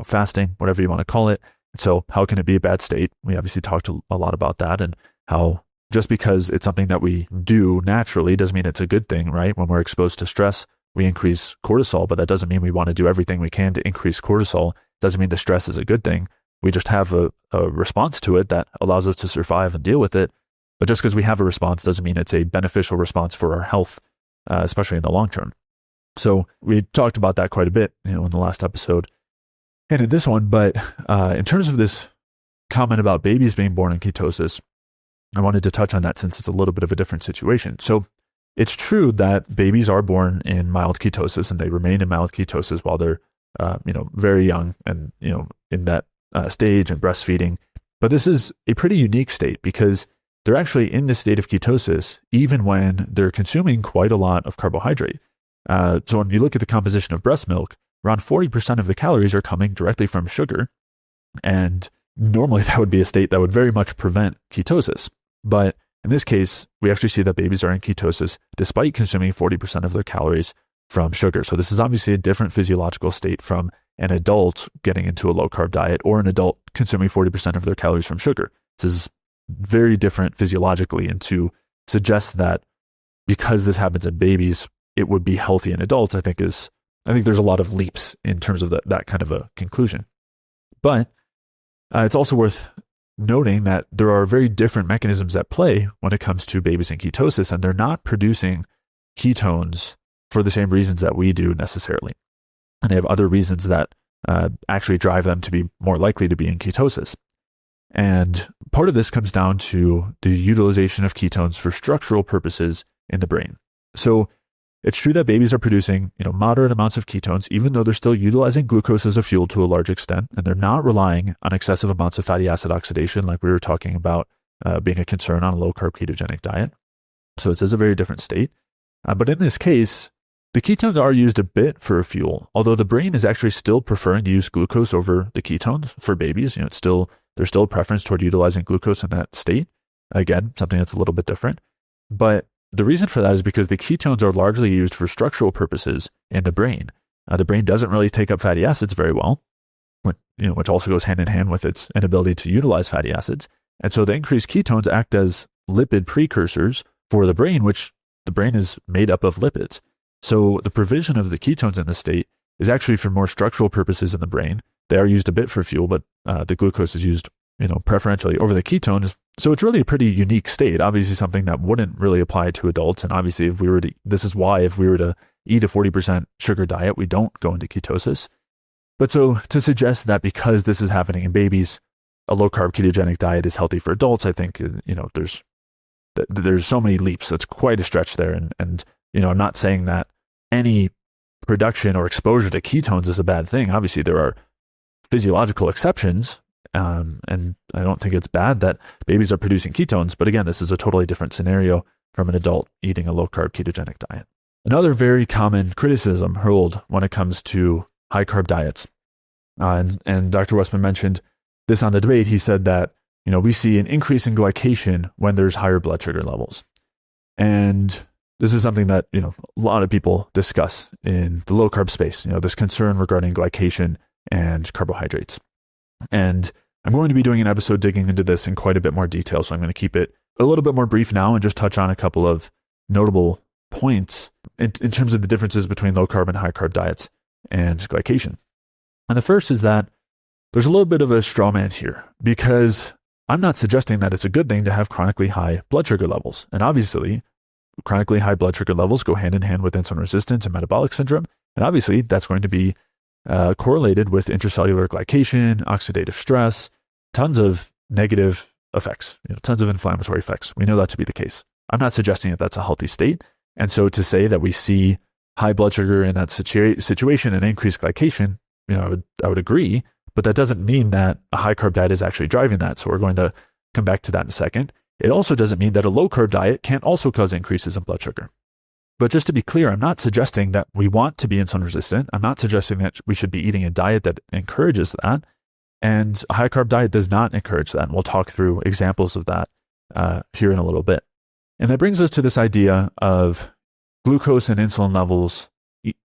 fasting, whatever you want to call it. So how can it be a bad state? We obviously talked a lot about that and how just because it's something that we do naturally doesn't mean it's a good thing, right? When we're exposed to stress, we increase cortisol, but that doesn't mean we want to do everything we can to increase cortisol. Doesn't mean the stress is a good thing. We just have a response to it that allows us to survive and deal with it. But just because we have a response doesn't mean it's a beneficial response for our health, especially in the long term. So we talked about that quite a bit, in the last episode and in this one. But in terms of this comment about babies being born in ketosis, I wanted to touch on that since it's a little bit of a different situation. So it's true that babies are born in mild ketosis and they remain in mild ketosis while they're, very young and, in that stage and breastfeeding. But this is a pretty unique state because they're actually in this state of ketosis even when they're consuming quite a lot of carbohydrate. So when you look at the composition of breast milk, around 40% of the calories are coming directly from sugar. And normally that would be a state that would very much prevent ketosis. But in this case, we actually see that babies are in ketosis despite consuming 40% of their calories from sugar. So this is obviously a different physiological state from an adult getting into a low-carb diet or an adult consuming 40% of their calories from sugar. This is very different physiologically, and to suggest that because this happens in babies, it would be healthy in adults, I think there's a lot of leaps in terms of that kind of a conclusion. But it's also worth noting that there are very different mechanisms at play when it comes to babies in ketosis, and they're not producing ketones for the same reasons that we do necessarily. And they have other reasons that actually drive them to be more likely to be in ketosis. And part of this comes down to the utilization of ketones for structural purposes in the brain. So it's true that babies are producing, moderate amounts of ketones, even though they're still utilizing glucose as a fuel to a large extent, and they're not relying on excessive amounts of fatty acid oxidation, like we were talking about being a concern on a low-carb ketogenic diet. So this is a very different state. But in this case, the ketones are used a bit for a fuel, although the brain is actually still preferring to use glucose over the ketones for babies. There's still a preference toward utilizing glucose in that state. Again, something that's a little bit different. But the reason for that is because the ketones are largely used for structural purposes in the brain. The brain doesn't really take up fatty acids very well, which also goes hand in hand with its inability to utilize fatty acids. And so the increased ketones act as lipid precursors for the brain, which the brain is made up of lipids. So the provision of the ketones in this state is actually for more structural purposes in the brain. They are used a bit for fuel, but the glucose is used, preferentially over the ketones. So it's really a pretty unique state, obviously something that wouldn't really apply to adults. And obviously this is why if we were to eat a 40% sugar diet, we don't go into ketosis. But so to suggest that because this is happening in babies, a low-carb ketogenic diet is healthy for adults, I think, there's so many leaps. That's quite a stretch there. And I'm not saying that any production or exposure to ketones is a bad thing. Obviously, there are physiological exceptions, and I don't think it's bad that babies are producing ketones. But again, this is a totally different scenario from an adult eating a low-carb ketogenic diet. Another very common criticism hurled when it comes to high-carb diets, and Dr. Westman mentioned this on the debate. He said that, we see an increase in glycation when there's higher blood sugar levels. And this is something that, a lot of people discuss in the low-carb space, this concern regarding glycation and carbohydrates. And I'm going to be doing an episode digging into this in quite a bit more detail, so I'm going to keep it a little bit more brief now and just touch on a couple of notable points in terms of the differences between low-carb and high-carb diets and glycation. And the first is that there's a little bit of a straw man here, because I'm not suggesting that it's a good thing to have chronically high blood sugar levels. And obviously, chronically high blood sugar levels go hand in hand with insulin resistance and metabolic syndrome. And obviously, that's going to be correlated with intracellular glycation, oxidative stress, tons of negative effects, tons of inflammatory effects. We know that to be the case. I'm not suggesting that that's a healthy state. And so to say that we see high blood sugar in that situation and increased glycation, I would agree. But that doesn't mean that a high-carb diet is actually driving that. So we're going to come back to that in a second. It also doesn't mean that a low-carb diet can't also cause increases in blood sugar. But just to be clear, I'm not suggesting that we want to be insulin resistant. I'm not suggesting that we should be eating a diet that encourages that. And a high-carb diet does not encourage that. And we'll talk through examples of that here in a little bit. And that brings us to this idea of glucose and insulin levels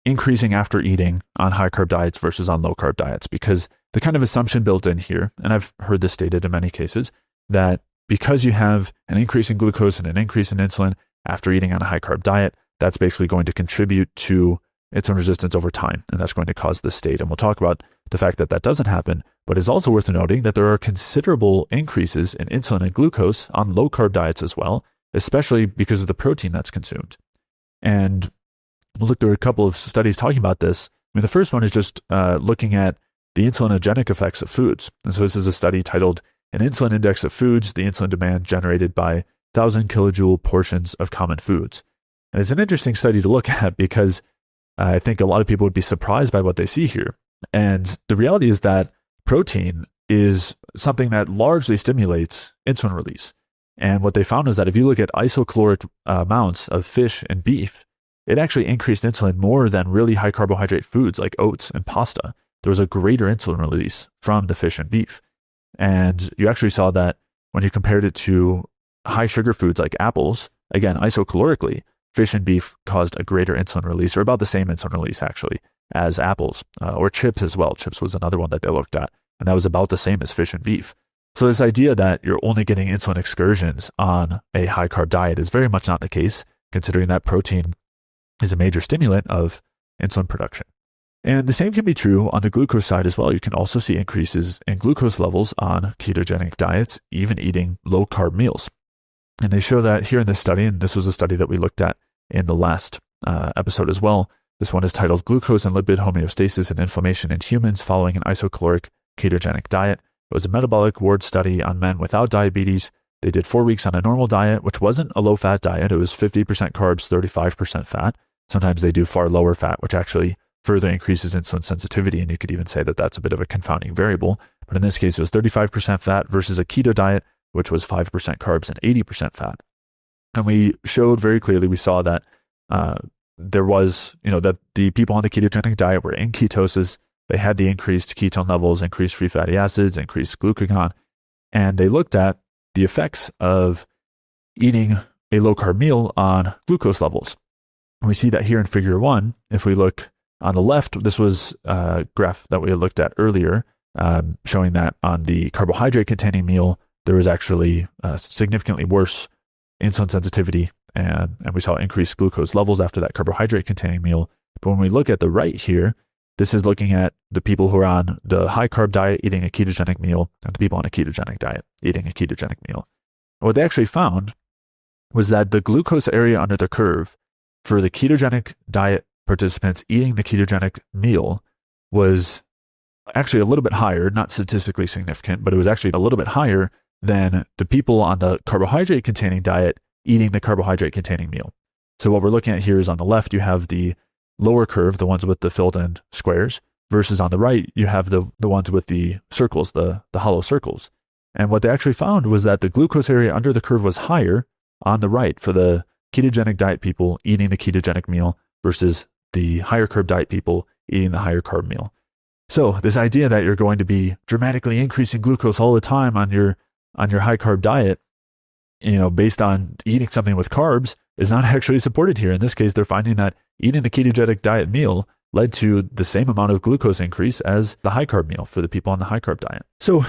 increasing after eating on high-carb diets versus on low-carb diets, because the kind of assumption built in here, and I've heard this stated in many cases, that because you have an increase in glucose and an increase in insulin after eating on a high-carb diet, that's basically going to contribute to insulin resistance over time, and that's going to cause this state. And we'll talk about the fact that that doesn't happen, but it's also worth noting that there are considerable increases in insulin and glucose on low-carb diets as well, especially because of the protein that's consumed. And we'll look through a couple of studies talking about this. The first one is just looking at the insulinogenic effects of foods. And so this is a study titled An Insulin Index of Foods, the Insulin Demand Generated by 1,000 Kilojoule Portions of Common Foods. And it's an interesting study to look at because I think a lot of people would be surprised by what they see here. And the reality is that protein is something that largely stimulates insulin release. And what they found is that if you look at isocaloric amounts of fish and beef, it actually increased insulin more than really high carbohydrate foods like oats and pasta. There was a greater insulin release from the fish and beef. And you actually saw that when you compared it to high sugar foods like apples, again, isocalorically, fish and beef caused a greater insulin release, or about the same insulin release actually, as apples, or chips as well. Chips was another one that they looked at, and that was about the same as fish and beef. So this idea that you're only getting insulin excursions on a high carb diet is very much not the case, considering that protein is a major stimulant of insulin production. And the same can be true on the glucose side as well. You can also see increases in glucose levels on ketogenic diets, even eating low carb meals. And they show that here in this study, and this was a study that we looked at in the last episode as well. This one is titled Glucose and Lipid Homeostasis and Inflammation in Humans Following an Isocaloric Ketogenic Diet. It was a metabolic ward study on men without diabetes. They did 4 weeks on a normal diet, which wasn't a low-fat diet. It was 50% carbs, 35% fat. Sometimes they do far lower fat, which actually further increases insulin sensitivity, and you could even say that that's a bit of a confounding variable. But in this case, it was 35% fat versus a keto diet, which was 5% carbs and 80% fat. And we showed very clearly, we saw that there was, that the people on the ketogenic diet were in ketosis. They had the increased ketone levels, increased free fatty acids, increased glucagon, and they looked at the effects of eating a low-carb meal on glucose levels. And we see that here in figure 1, if we look on the left, this was a graph that we had looked at earlier, showing that on the carbohydrate-containing meal, there was actually significantly worse insulin sensitivity, and we saw increased glucose levels after that carbohydrate-containing meal. But when we look at the right here, This is looking at the people who are on the high carb diet eating a ketogenic meal and the people on a ketogenic diet eating a ketogenic meal. And what they actually found was that the glucose area under the curve for the ketogenic diet participants eating the ketogenic meal was actually a little bit higher, not statistically significant, but it was actually a little bit higher than the people on the carbohydrate-containing diet eating the carbohydrate-containing meal. So what we're looking at here is on the left, you have the lower curve, the ones with the filled-in squares, versus on the right, you have the ones with the circles, the hollow circles. And what they actually found was that the glucose area under the curve was higher on the right for the ketogenic diet people eating the ketogenic meal versus the higher carb diet people eating the higher carb meal. So this idea that you're going to be dramatically increasing glucose all the time on your high carb diet, based on eating something with carbs, is not actually supported here. In this case, they're finding that eating the ketogenic diet meal led to the same amount of glucose increase as the high carb meal for the people on the high carb diet. So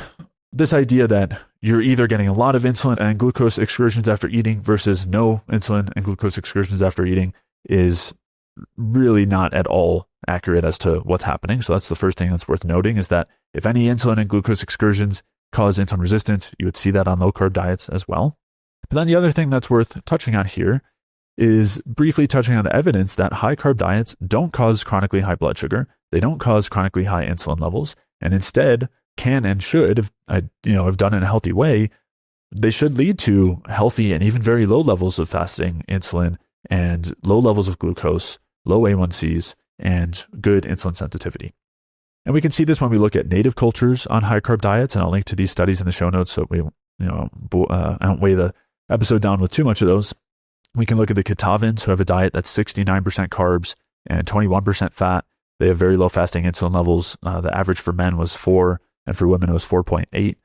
this idea that you're either getting a lot of insulin and glucose excursions after eating versus no insulin and glucose excursions after eating is really not at all accurate as to what's happening. So that's the first thing that's worth noting, is that if any insulin and glucose excursions cause insulin resistance, you would see that on low carb diets as well. But then the other thing that's worth touching on here is briefly touching on the evidence that high carb diets don't cause chronically high blood sugar. They don't cause chronically high insulin levels, and instead can and should, if done in a healthy way, they should lead to healthy and even very low levels of fasting insulin and low levels of glucose, low A1Cs, and good insulin sensitivity. And we can see this when we look at native cultures on high carb diets, and I'll link to these studies in the show notes so we, I don't weigh the episode down with too much of those. We can look at the Kitavans, who have a diet that's 69% carbs and 21% fat. They have very low fasting insulin levels. The average for men was 4, and for women it was 4.8.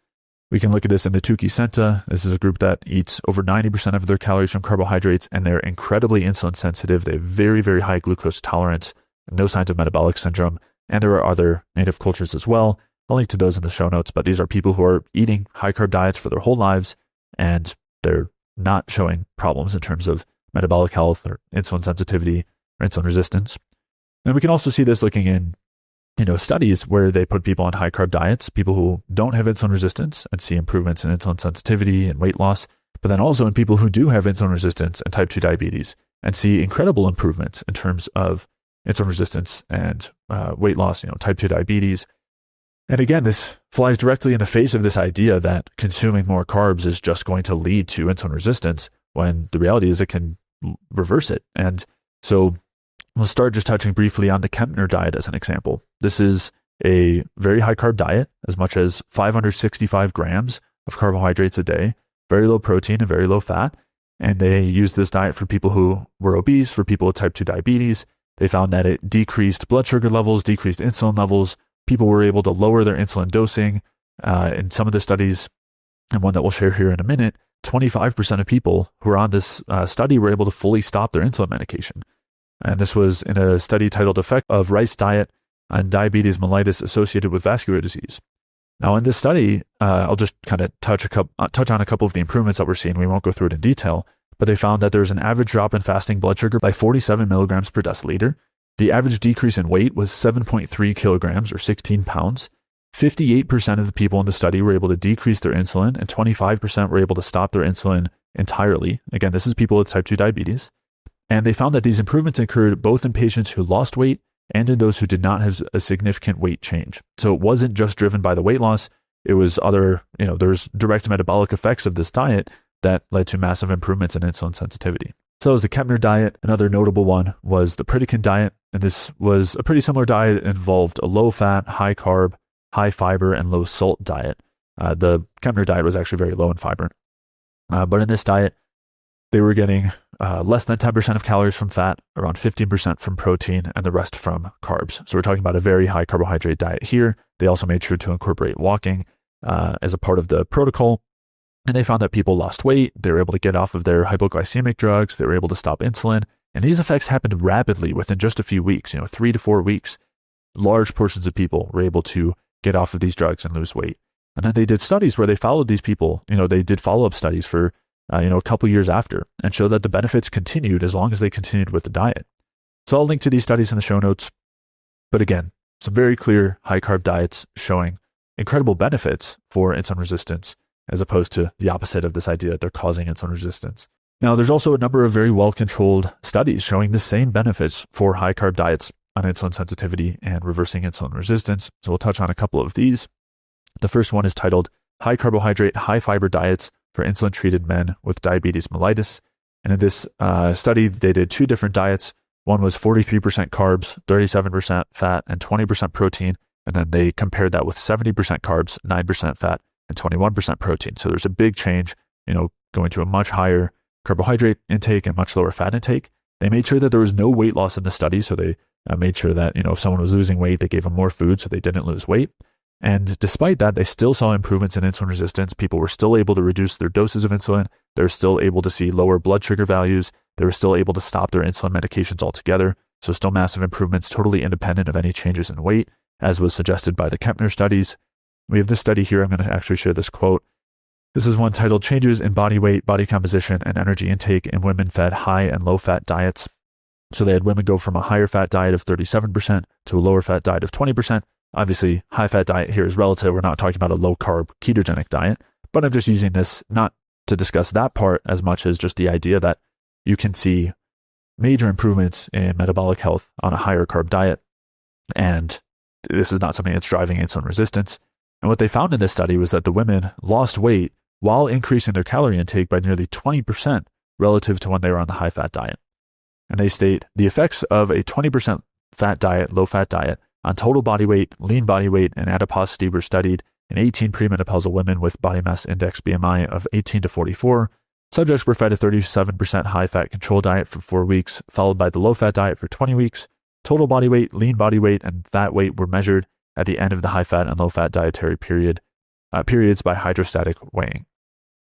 We can look at this in the Tukisenta. This is a group that eats over 90% of their calories from carbohydrates, and they're incredibly insulin sensitive. They have very, very high glucose tolerance, no signs of metabolic syndrome. And there are other native cultures as well. I'll link to those in the show notes, but these are people who are eating high carb diets for their whole lives, and they're not showing problems in terms of metabolic health or insulin sensitivity or insulin resistance. And we can also see this looking in, studies where they put people on high carb diets, people who don't have insulin resistance, and see improvements in insulin sensitivity and weight loss, but then also in people who do have insulin resistance and type 2 diabetes, and see incredible improvements in terms of insulin resistance and weight loss, type 2 diabetes. And again, this flies directly in the face of this idea that consuming more carbs is just going to lead to insulin resistance, when the reality is it can reverse it. And so we'll start just touching briefly on the Kempner diet as an example. This is a very high carb diet, as much as 565 grams of carbohydrates a day, very low protein and very low fat. And they used this diet for people who were obese, for people with type 2 diabetes. They found that it decreased blood sugar levels, decreased insulin levels. People were able to lower their insulin dosing. In some of the studies, and one that we'll share here in a minute, 25% of people who were on this study were able to fully stop their insulin medication. And this was in a study titled Effect of Rice Diet on Diabetes Mellitus Associated with Vascular Disease. Now, in this study, I'll just kind of touch on a couple of the improvements that we're seeing. We won't go through it in detail, but they found that there's an average drop in fasting blood sugar by 47 milligrams per deciliter. The average decrease in weight was 7.3 kilograms or 16 pounds. 58% of the people in the study were able to decrease their insulin, and 25% were able to stop their insulin entirely. Again, this is people with type 2 diabetes. And they found that these improvements occurred both in patients who lost weight and in those who did not have a significant weight change. So it wasn't just driven by the weight loss. It was other, there's direct metabolic effects of this diet that led to massive improvements in insulin sensitivity. So as the Kempner diet, another notable one was the Pritikin diet. And this was a pretty similar diet. It involved a low fat, high carb, high fiber, and low salt diet. The Kempner diet was actually very low in fiber. But in this diet, they were getting less than 10% of calories from fat, around 15% from protein, and the rest from carbs. So we're talking about a very high carbohydrate diet here. They also made sure to incorporate walking as a part of the protocol. And they found that people lost weight. They were able to get off of their hypoglycemic drugs. They were able to stop insulin. And these effects happened rapidly within just a few weeks, 3 to 4 weeks. Large portions of people were able to get off of these drugs and lose weight. And then they did studies where they followed these people. They did follow-up studies for a couple years after, and showed that the benefits continued as long as they continued with the diet. So I'll link to these studies in the show notes. But again, some very clear high-carb diets showing incredible benefits for insulin resistance, as opposed to the opposite of this idea that they're causing insulin resistance. Now, there's also a number of very well-controlled studies showing the same benefits for high-carb diets on insulin sensitivity and reversing insulin resistance. So we'll touch on a couple of these. The first one is titled High Carbohydrate, High Fiber Diets for Insulin-Treated Men with Diabetes Mellitus. And in this study, they did two different diets. One was 43% carbs, 37% fat, and 20% protein. And then they compared that with 70% carbs, 9% fat, and 21% protein. So there's a big change, going to a much higher carbohydrate intake and much lower fat intake. They made sure that there was no weight loss in the study. So they made sure that, if someone was losing weight, they gave them more food so they didn't lose weight. And despite that, they still saw improvements in insulin resistance. People were still able to reduce their doses of insulin. They were still able to see lower blood sugar values. They were still able to stop their insulin medications altogether. So still massive improvements, totally independent of any changes in weight, as was suggested by the Kempner studies. We have this study here. I'm going to actually share this quote. This is one titled Changes in Body Weight, Body Composition, and Energy Intake in Women Fed High and Low Fat Diets. So they had women go from a higher fat diet of 37% to a lower fat diet of 20%. Obviously, high fat diet here is relative. We're not talking about a low carb ketogenic diet, but I'm just using this not to discuss that part as much as just the idea that you can see major improvements in metabolic health on a higher carb diet. And this is not something that's driving insulin resistance. And what they found in this study was that the women lost weight while increasing their calorie intake by nearly 20% relative to when they were on the high fat diet. And they state the effects of a 20% fat diet, low fat diet, on total body weight, lean body weight, and adiposity were studied in 18 premenopausal women with body mass index BMI of 18 to 44. Subjects were fed a 37% high fat control diet for 4 weeks, followed by the low fat diet for 20 weeks. Total body weight, lean body weight, and fat weight were measured at the end of the high fat and low fat dietary periods by hydrostatic weighing.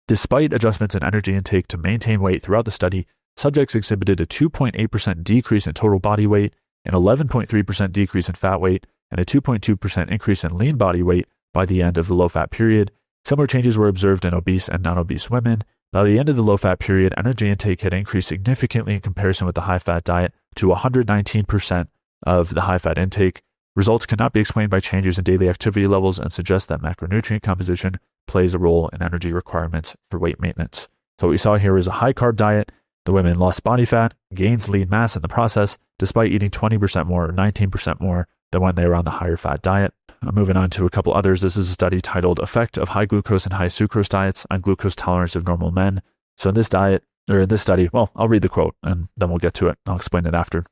Despite adjustments in energy intake to maintain weight throughout the study, subjects exhibited a 2.8% decrease in total body weight, an 11.3% decrease in fat weight, and a 2.2% increase in lean body weight by the end of the low-fat period. Similar changes were observed in obese and non-obese women. By the end of the low-fat period, energy intake had increased significantly in comparison with the high-fat diet to 119% of the high-fat intake. Results cannot be explained by changes in daily activity levels and suggest that macronutrient composition plays a role in energy requirements for weight maintenance. So what we saw here is a high-carb diet. The women lost body fat, gains lean mass in the process, despite eating 20% more or 19% more than when they were on the higher fat diet. Moving on to a couple others. This is a study titled Effect of High Glucose and High Sucrose Diets on Glucose Tolerance of Normal Men. So in this study, I'll read the quote and then we'll get to it. I'll explain it after.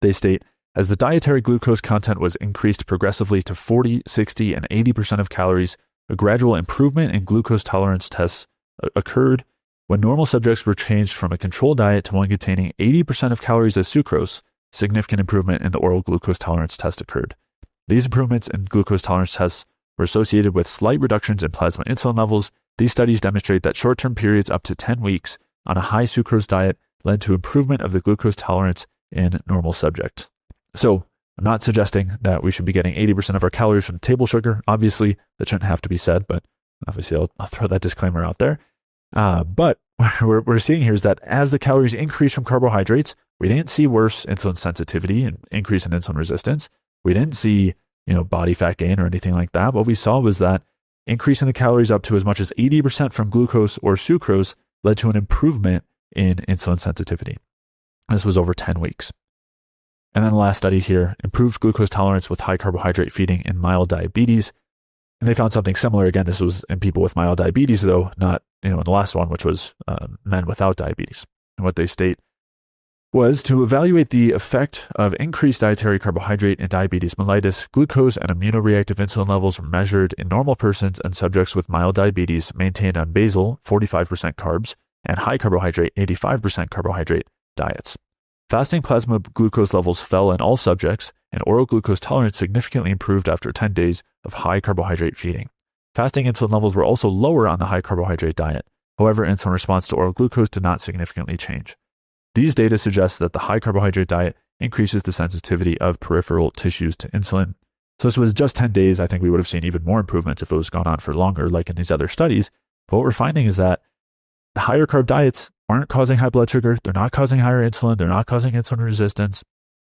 They state, as the dietary glucose content was increased progressively to 40, 60, and 80% of calories, a gradual improvement in glucose tolerance tests occurred. When normal subjects were changed from a control diet to one containing 80% of calories as sucrose, significant improvement in the oral glucose tolerance test occurred. These improvements in glucose tolerance tests were associated with slight reductions in plasma insulin levels. These studies demonstrate that short-term periods up to 10 weeks on a high sucrose diet led to improvement of the glucose tolerance in normal subjects. So I'm not suggesting that we should be getting 80% of our calories from table sugar. Obviously, that shouldn't have to be said, but obviously I'll throw that disclaimer out there. But what we're seeing here is that as the calories increase from carbohydrates, we didn't see worse insulin sensitivity and increase in insulin resistance. We didn't see, body fat gain or anything like that. What we saw was that increasing the calories up to as much as 80% from glucose or sucrose led to an improvement in insulin sensitivity. This was over 10 weeks. And then the last study here, improved glucose tolerance with high carbohydrate feeding in mild diabetes. And they found something similar. Again, this was in people with mild diabetes, though, not, in the last one, which was men without diabetes. And what they state was to evaluate the effect of increased dietary carbohydrate in diabetes mellitus, glucose and immunoreactive insulin levels were measured in normal persons and subjects with mild diabetes maintained on basal 45% carbs and high carbohydrate 85% carbohydrate diets. Fasting plasma glucose levels fell in all subjects, and oral glucose tolerance significantly improved after 10 days of high carbohydrate feeding. Fasting insulin levels were also lower on the high carbohydrate diet. However, insulin response to oral glucose did not significantly change. These data suggest that the high carbohydrate diet increases the sensitivity of peripheral tissues to insulin. So this was just 10 days. I think we would have seen even more improvements if it was gone on for longer, like in these other studies. But what we're finding is that the higher carb diets aren't causing high blood sugar. They're not causing higher insulin. They're not causing insulin resistance.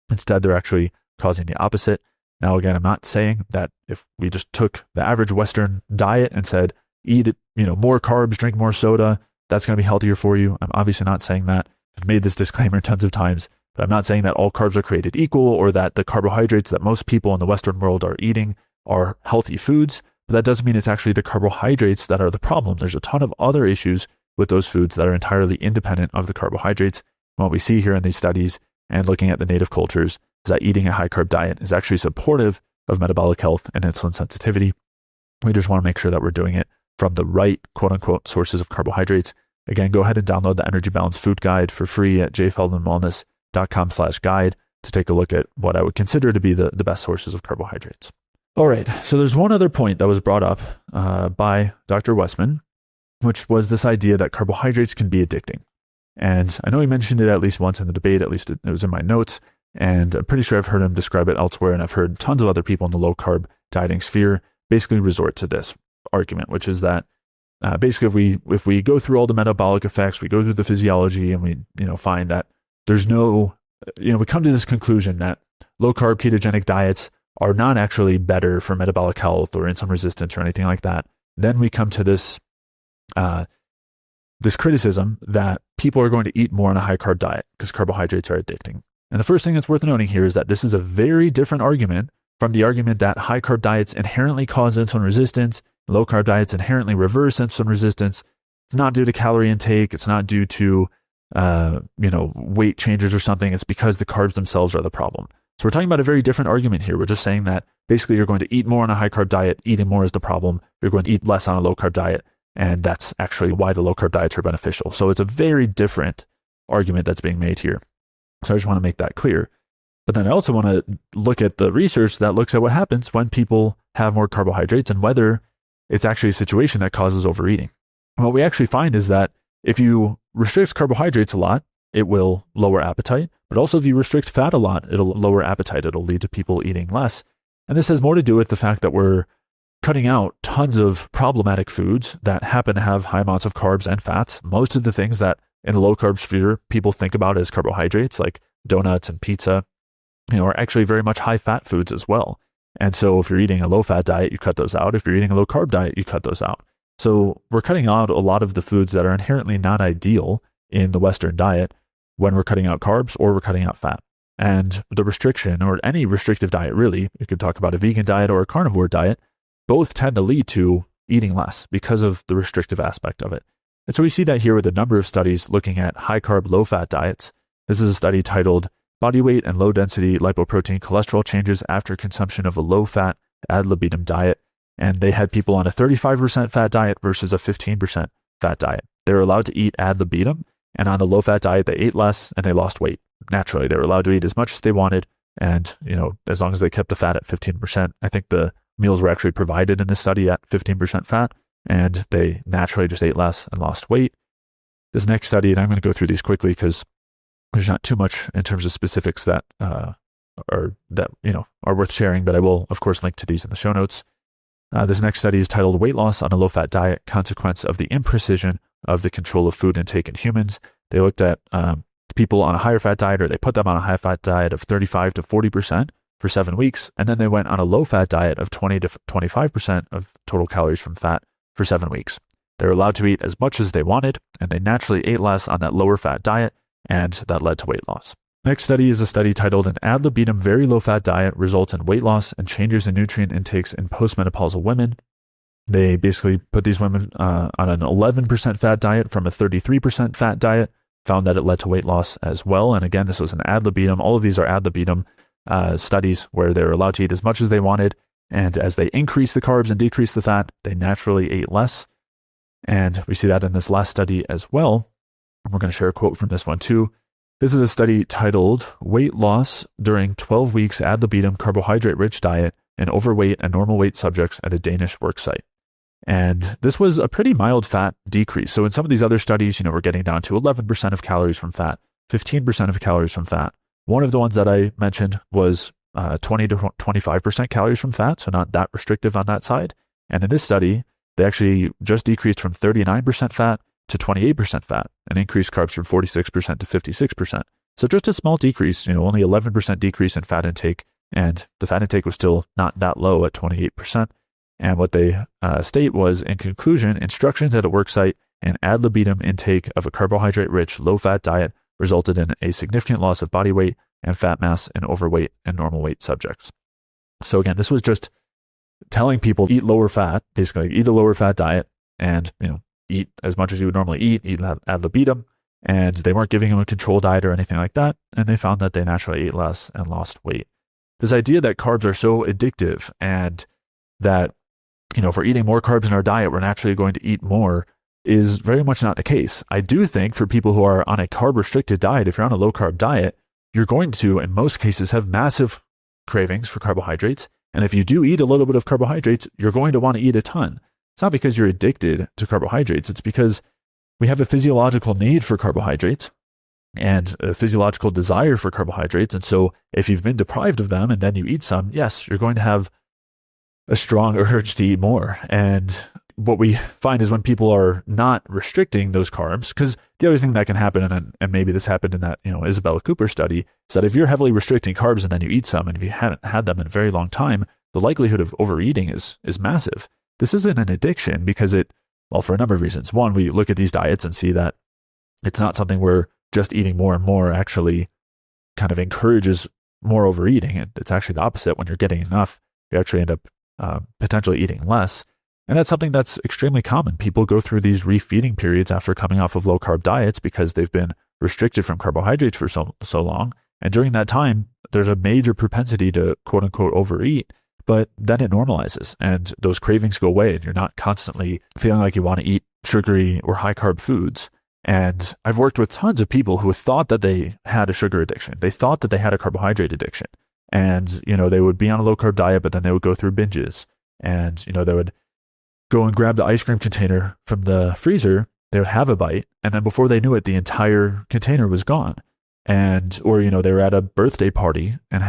Instead, they're actually causing the opposite. Now, again, I'm not saying that if we just took the average Western diet and said, eat, more carbs, drink more soda, that's going to be healthier for you. I'm obviously not saying that. I've made this disclaimer tons of times, but I'm not saying that all carbs are created equal or that the carbohydrates that most people in the Western world are eating are healthy foods. But that doesn't mean it's actually the carbohydrates that are the problem. There's a ton of other issues with those foods that are entirely independent of the carbohydrates. What we see here in these studies and looking at the native cultures is that eating a high-carb diet is actually supportive of metabolic health and insulin sensitivity. We just want to make sure that we're doing it from the right, quote-unquote, sources of carbohydrates. Again, go ahead and download the Energy Balance Food Guide for free at jfeldmanwellness.com/guide to take a look at what I would consider to be the best sources of carbohydrates. All right, so there's one other point that was brought up by Dr. Westman, which was this idea that carbohydrates can be addicting. And I know he mentioned it at least once in the debate, at least it was in my notes, and I'm pretty sure I've heard him describe it elsewhere, and I've heard tons of other people in the low-carb dieting sphere basically resort to this argument, which is that basically if we go through all the metabolic effects, we go through the physiology, and we find that there's no, we come to this conclusion that low-carb ketogenic diets are not actually better for metabolic health or insulin resistance or anything like that, then we come to this criticism that people are going to eat more on a high-carb diet because carbohydrates are addicting. And the first thing that's worth noting here is that this is a very different argument from the argument that high-carb diets inherently cause insulin resistance, low-carb diets inherently reverse insulin resistance. It's not due to calorie intake. It's not due to weight changes or something. It's because the carbs themselves are the problem. So we're talking about a very different argument here. We're just saying that basically you're going to eat more on a high-carb diet. Eating more is the problem. You're going to eat less on a low-carb diet. And that's actually why the low-carb diets are beneficial. So it's a very different argument that's being made here. So I just want to make that clear. But then I also want to look at the research that looks at what happens when people have more carbohydrates and whether it's actually a situation that causes overeating. And what we actually find is that if you restrict carbohydrates a lot, it will lower appetite. But also if you restrict fat a lot, it'll lower appetite. It'll lead to people eating less. And this has more to do with the fact that we're cutting out tons of problematic foods that happen to have high amounts of carbs and fats. Most of the things that in the low-carb sphere people think about as carbohydrates, like donuts and pizza, are actually very much high-fat foods as well. And so if you're eating a low-fat diet, you cut those out. If you're eating a low-carb diet, you cut those out. So we're cutting out a lot of the foods that are inherently not ideal in the Western diet when we're cutting out carbs or we're cutting out fat. And the restriction, or any restrictive diet really, you could talk about a vegan diet or a carnivore diet, both tend to lead to eating less because of the restrictive aspect of it. And so we see that here with a number of studies looking at high-carb, low-fat diets. This is a study titled Body Weight and Low-Density Lipoprotein Cholesterol Changes After Consumption of a Low-Fat Ad Libitum Diet. And they had people on a 35% fat diet versus a 15% fat diet. They were allowed to eat ad libitum, and on the low-fat diet, they ate less and they lost weight. Naturally, they were allowed to eat as much as they wanted, and as long as they kept the fat at 15%. I think the meals were actually provided in this study at 15% fat, and they naturally just ate less and lost weight. This next study, and I'm going to go through these quickly because there's not too much in terms of specifics that are worth sharing, but I will, of course, link to these in the show notes. This next study is titled Weight Loss on a Low-Fat Diet, Consequence of the Imprecision of the Control of Food Intake in Humans. They looked at people on a higher fat diet, or they put them on a high fat diet of 35 to 40% for 7 weeks, and then they went on a low fat diet of 20 to 25% of total calories from fat for 7 weeks. They were allowed to eat as much as they wanted, and they naturally ate less on that lower fat diet, and that led to weight loss. Next study is a study titled An Ad Libitum Very Low Fat Diet Results in Weight Loss and Changes in Nutrient Intakes in Postmenopausal Women. They basically put these women on an 11% fat diet from a 33% fat diet, found that it led to weight loss as well. And again, this was an ad libitum. All of these are ad libitum studies where they were allowed to eat as much as they wanted. And as they increased the carbs and decreased the fat, they naturally ate less. And we see that in this last study as well. And we're going to share a quote from this one too. This is a study titled Weight Loss During 12 Weeks Ad Libitum Carbohydrate-Rich Diet in Overweight and Normal Weight Subjects at a Danish Worksite. And this was a pretty mild fat decrease. So in some of these other studies, we're getting down to 11% of calories from fat, 15% of calories from fat. One of the ones that I mentioned was 20 to 25% calories from fat, so not that restrictive on that side. And in this study, they actually just decreased from 39% fat to 28% fat and increased carbs from 46% to 56%. So just a small decrease, only 11% decrease in fat intake and the fat intake was still not that low at 28%. And what they state was, in conclusion, instructions at a work site and ad libitum intake of a carbohydrate-rich, low-fat diet resulted in a significant loss of body weight and fat mass in overweight and normal weight subjects. So again, this was just telling people eat lower fat, basically eat a lower fat diet, and eat as much as you would normally eat ad libitum. And they weren't giving them a control diet or anything like that. And they found that they naturally ate less and lost weight. This idea that carbs are so addictive and that, if we're eating more carbs in our diet, we're naturally going to eat more is very much not the case. I do think for people who are on a carb-restricted diet, if you're on a low-carb diet, you're going to, in most cases, have massive cravings for carbohydrates. And if you do eat a little bit of carbohydrates, you're going to want to eat a ton. It's not because you're addicted to carbohydrates. It's because we have a physiological need for carbohydrates and a physiological desire for carbohydrates. And so if you've been deprived of them and then you eat some, yes, you're going to have a strong urge to eat more. And what we find is when people are not restricting those carbs, because the other thing that can happen, and maybe this happened in that Isabella Cooper study, is that if you're heavily restricting carbs and then you eat some, and if you haven't had them in a very long time, the likelihood of overeating is massive. This isn't an addiction because for a number of reasons. One, we look at these diets and see that it's not something where just eating more and more actually kind of encourages more overeating. And it's actually the opposite. When you're getting enough, you actually end up potentially eating less. And that's something that's extremely common. People go through these refeeding periods after coming off of low-carb diets because they've been restricted from carbohydrates for so long. And during that time, there's a major propensity to quote-unquote overeat, but then it normalizes and those cravings go away and you're not constantly feeling like you want to eat sugary or high-carb foods. And I've worked with tons of people who thought that they had a sugar addiction. They thought that they had a carbohydrate addiction. And, they would be on a low-carb diet, but then they would go through binges. And, they would go and grab the ice cream container from the freezer, they would have a bite, and then before they knew it, the entire container was gone. And, or, they were at a birthday party and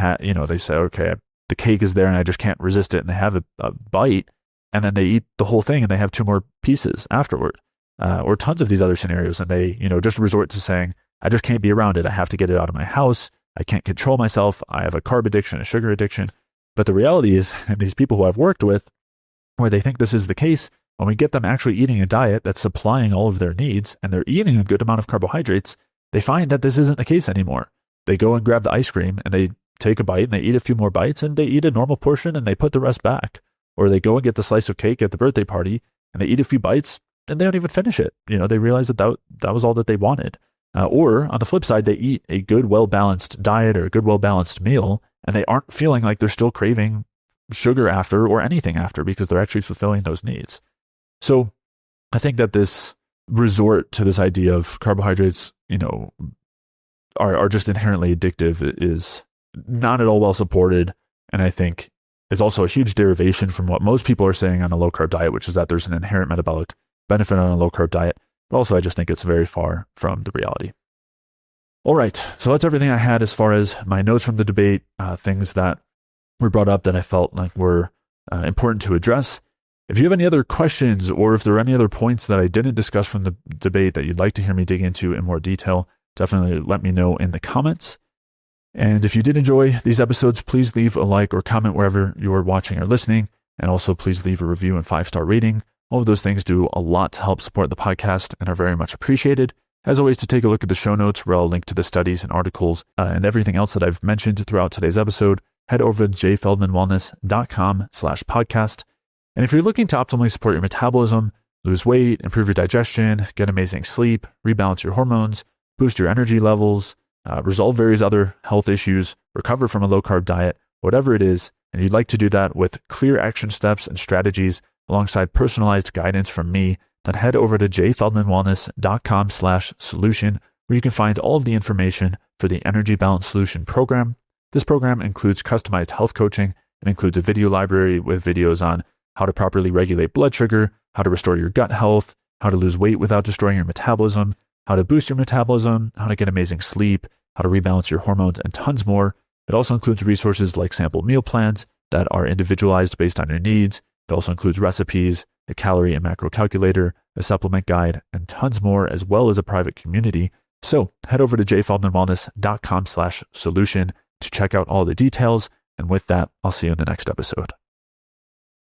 they say, okay, the cake is there and I just can't resist it. And they have a bite and then they eat the whole thing and they have 2 more pieces afterward. Or tons of these other scenarios. And they, just resort to saying, I just can't be around it. I have to get it out of my house. I can't control myself. I have a carb addiction, a sugar addiction. But the reality is, and these people who I've worked with, where they think this is the case, when we get them actually eating a diet that's supplying all of their needs and they're eating a good amount of carbohydrates, they find that this isn't the case anymore. They go and grab the ice cream and they take a bite and they eat a few more bites and they eat a normal portion and they put the rest back. Or they go and get the slice of cake at the birthday party and they eat a few bites and they don't even finish it. They realize that was all that they wanted. Or on the flip side, they eat a good, well-balanced diet or a good, well-balanced meal and they aren't feeling like they're still craving sugar after or anything after because they're actually fulfilling those needs. So I think that this resort to this idea of carbohydrates, are just inherently addictive is not at all well supported. And I think it's also a huge derivation from what most people are saying on a low-carb diet, which is that there's an inherent metabolic benefit on a low-carb diet. But also I just think it's very far from the reality. All right, so that's everything I had as far as my notes from the debate, things that were brought up that I felt like were important to address. If you have any other questions or if there are any other points that I didn't discuss from the debate that you'd like to hear me dig into in more detail, definitely let me know in the comments. And if you did enjoy these episodes, please leave a like or comment wherever you are watching or listening. And also please leave a review and 5-star rating. All of those things do a lot to help support the podcast and are very much appreciated. As always, to take a look at the show notes where I'll link to the studies and articles and everything else that I've mentioned throughout today's episode, head over to jfeldmanwellness.com/podcast. And if you're looking to optimally support your metabolism, lose weight, improve your digestion, get amazing sleep, rebalance your hormones, boost your energy levels, resolve various other health issues, recover from a low-carb diet, whatever it is, and you'd like to do that with clear action steps and strategies alongside personalized guidance from me, then head over to jfeldmanwellness.com/solution, where you can find all of the information for the Energy Balance Solution program. This program includes customized health coaching. It includes a video library with videos on how to properly regulate blood sugar, how to restore your gut health, how to lose weight without destroying your metabolism, how to boost your metabolism, how to get amazing sleep, how to rebalance your hormones, and tons more. It also includes resources like sample meal plans that are individualized based on your needs. It also includes recipes, a calorie and macro calculator, a supplement guide, and tons more, as well as a private community. So head over to jfeldmanwellness.com/solution to check out all the details. And with that, I'll see you in the next episode.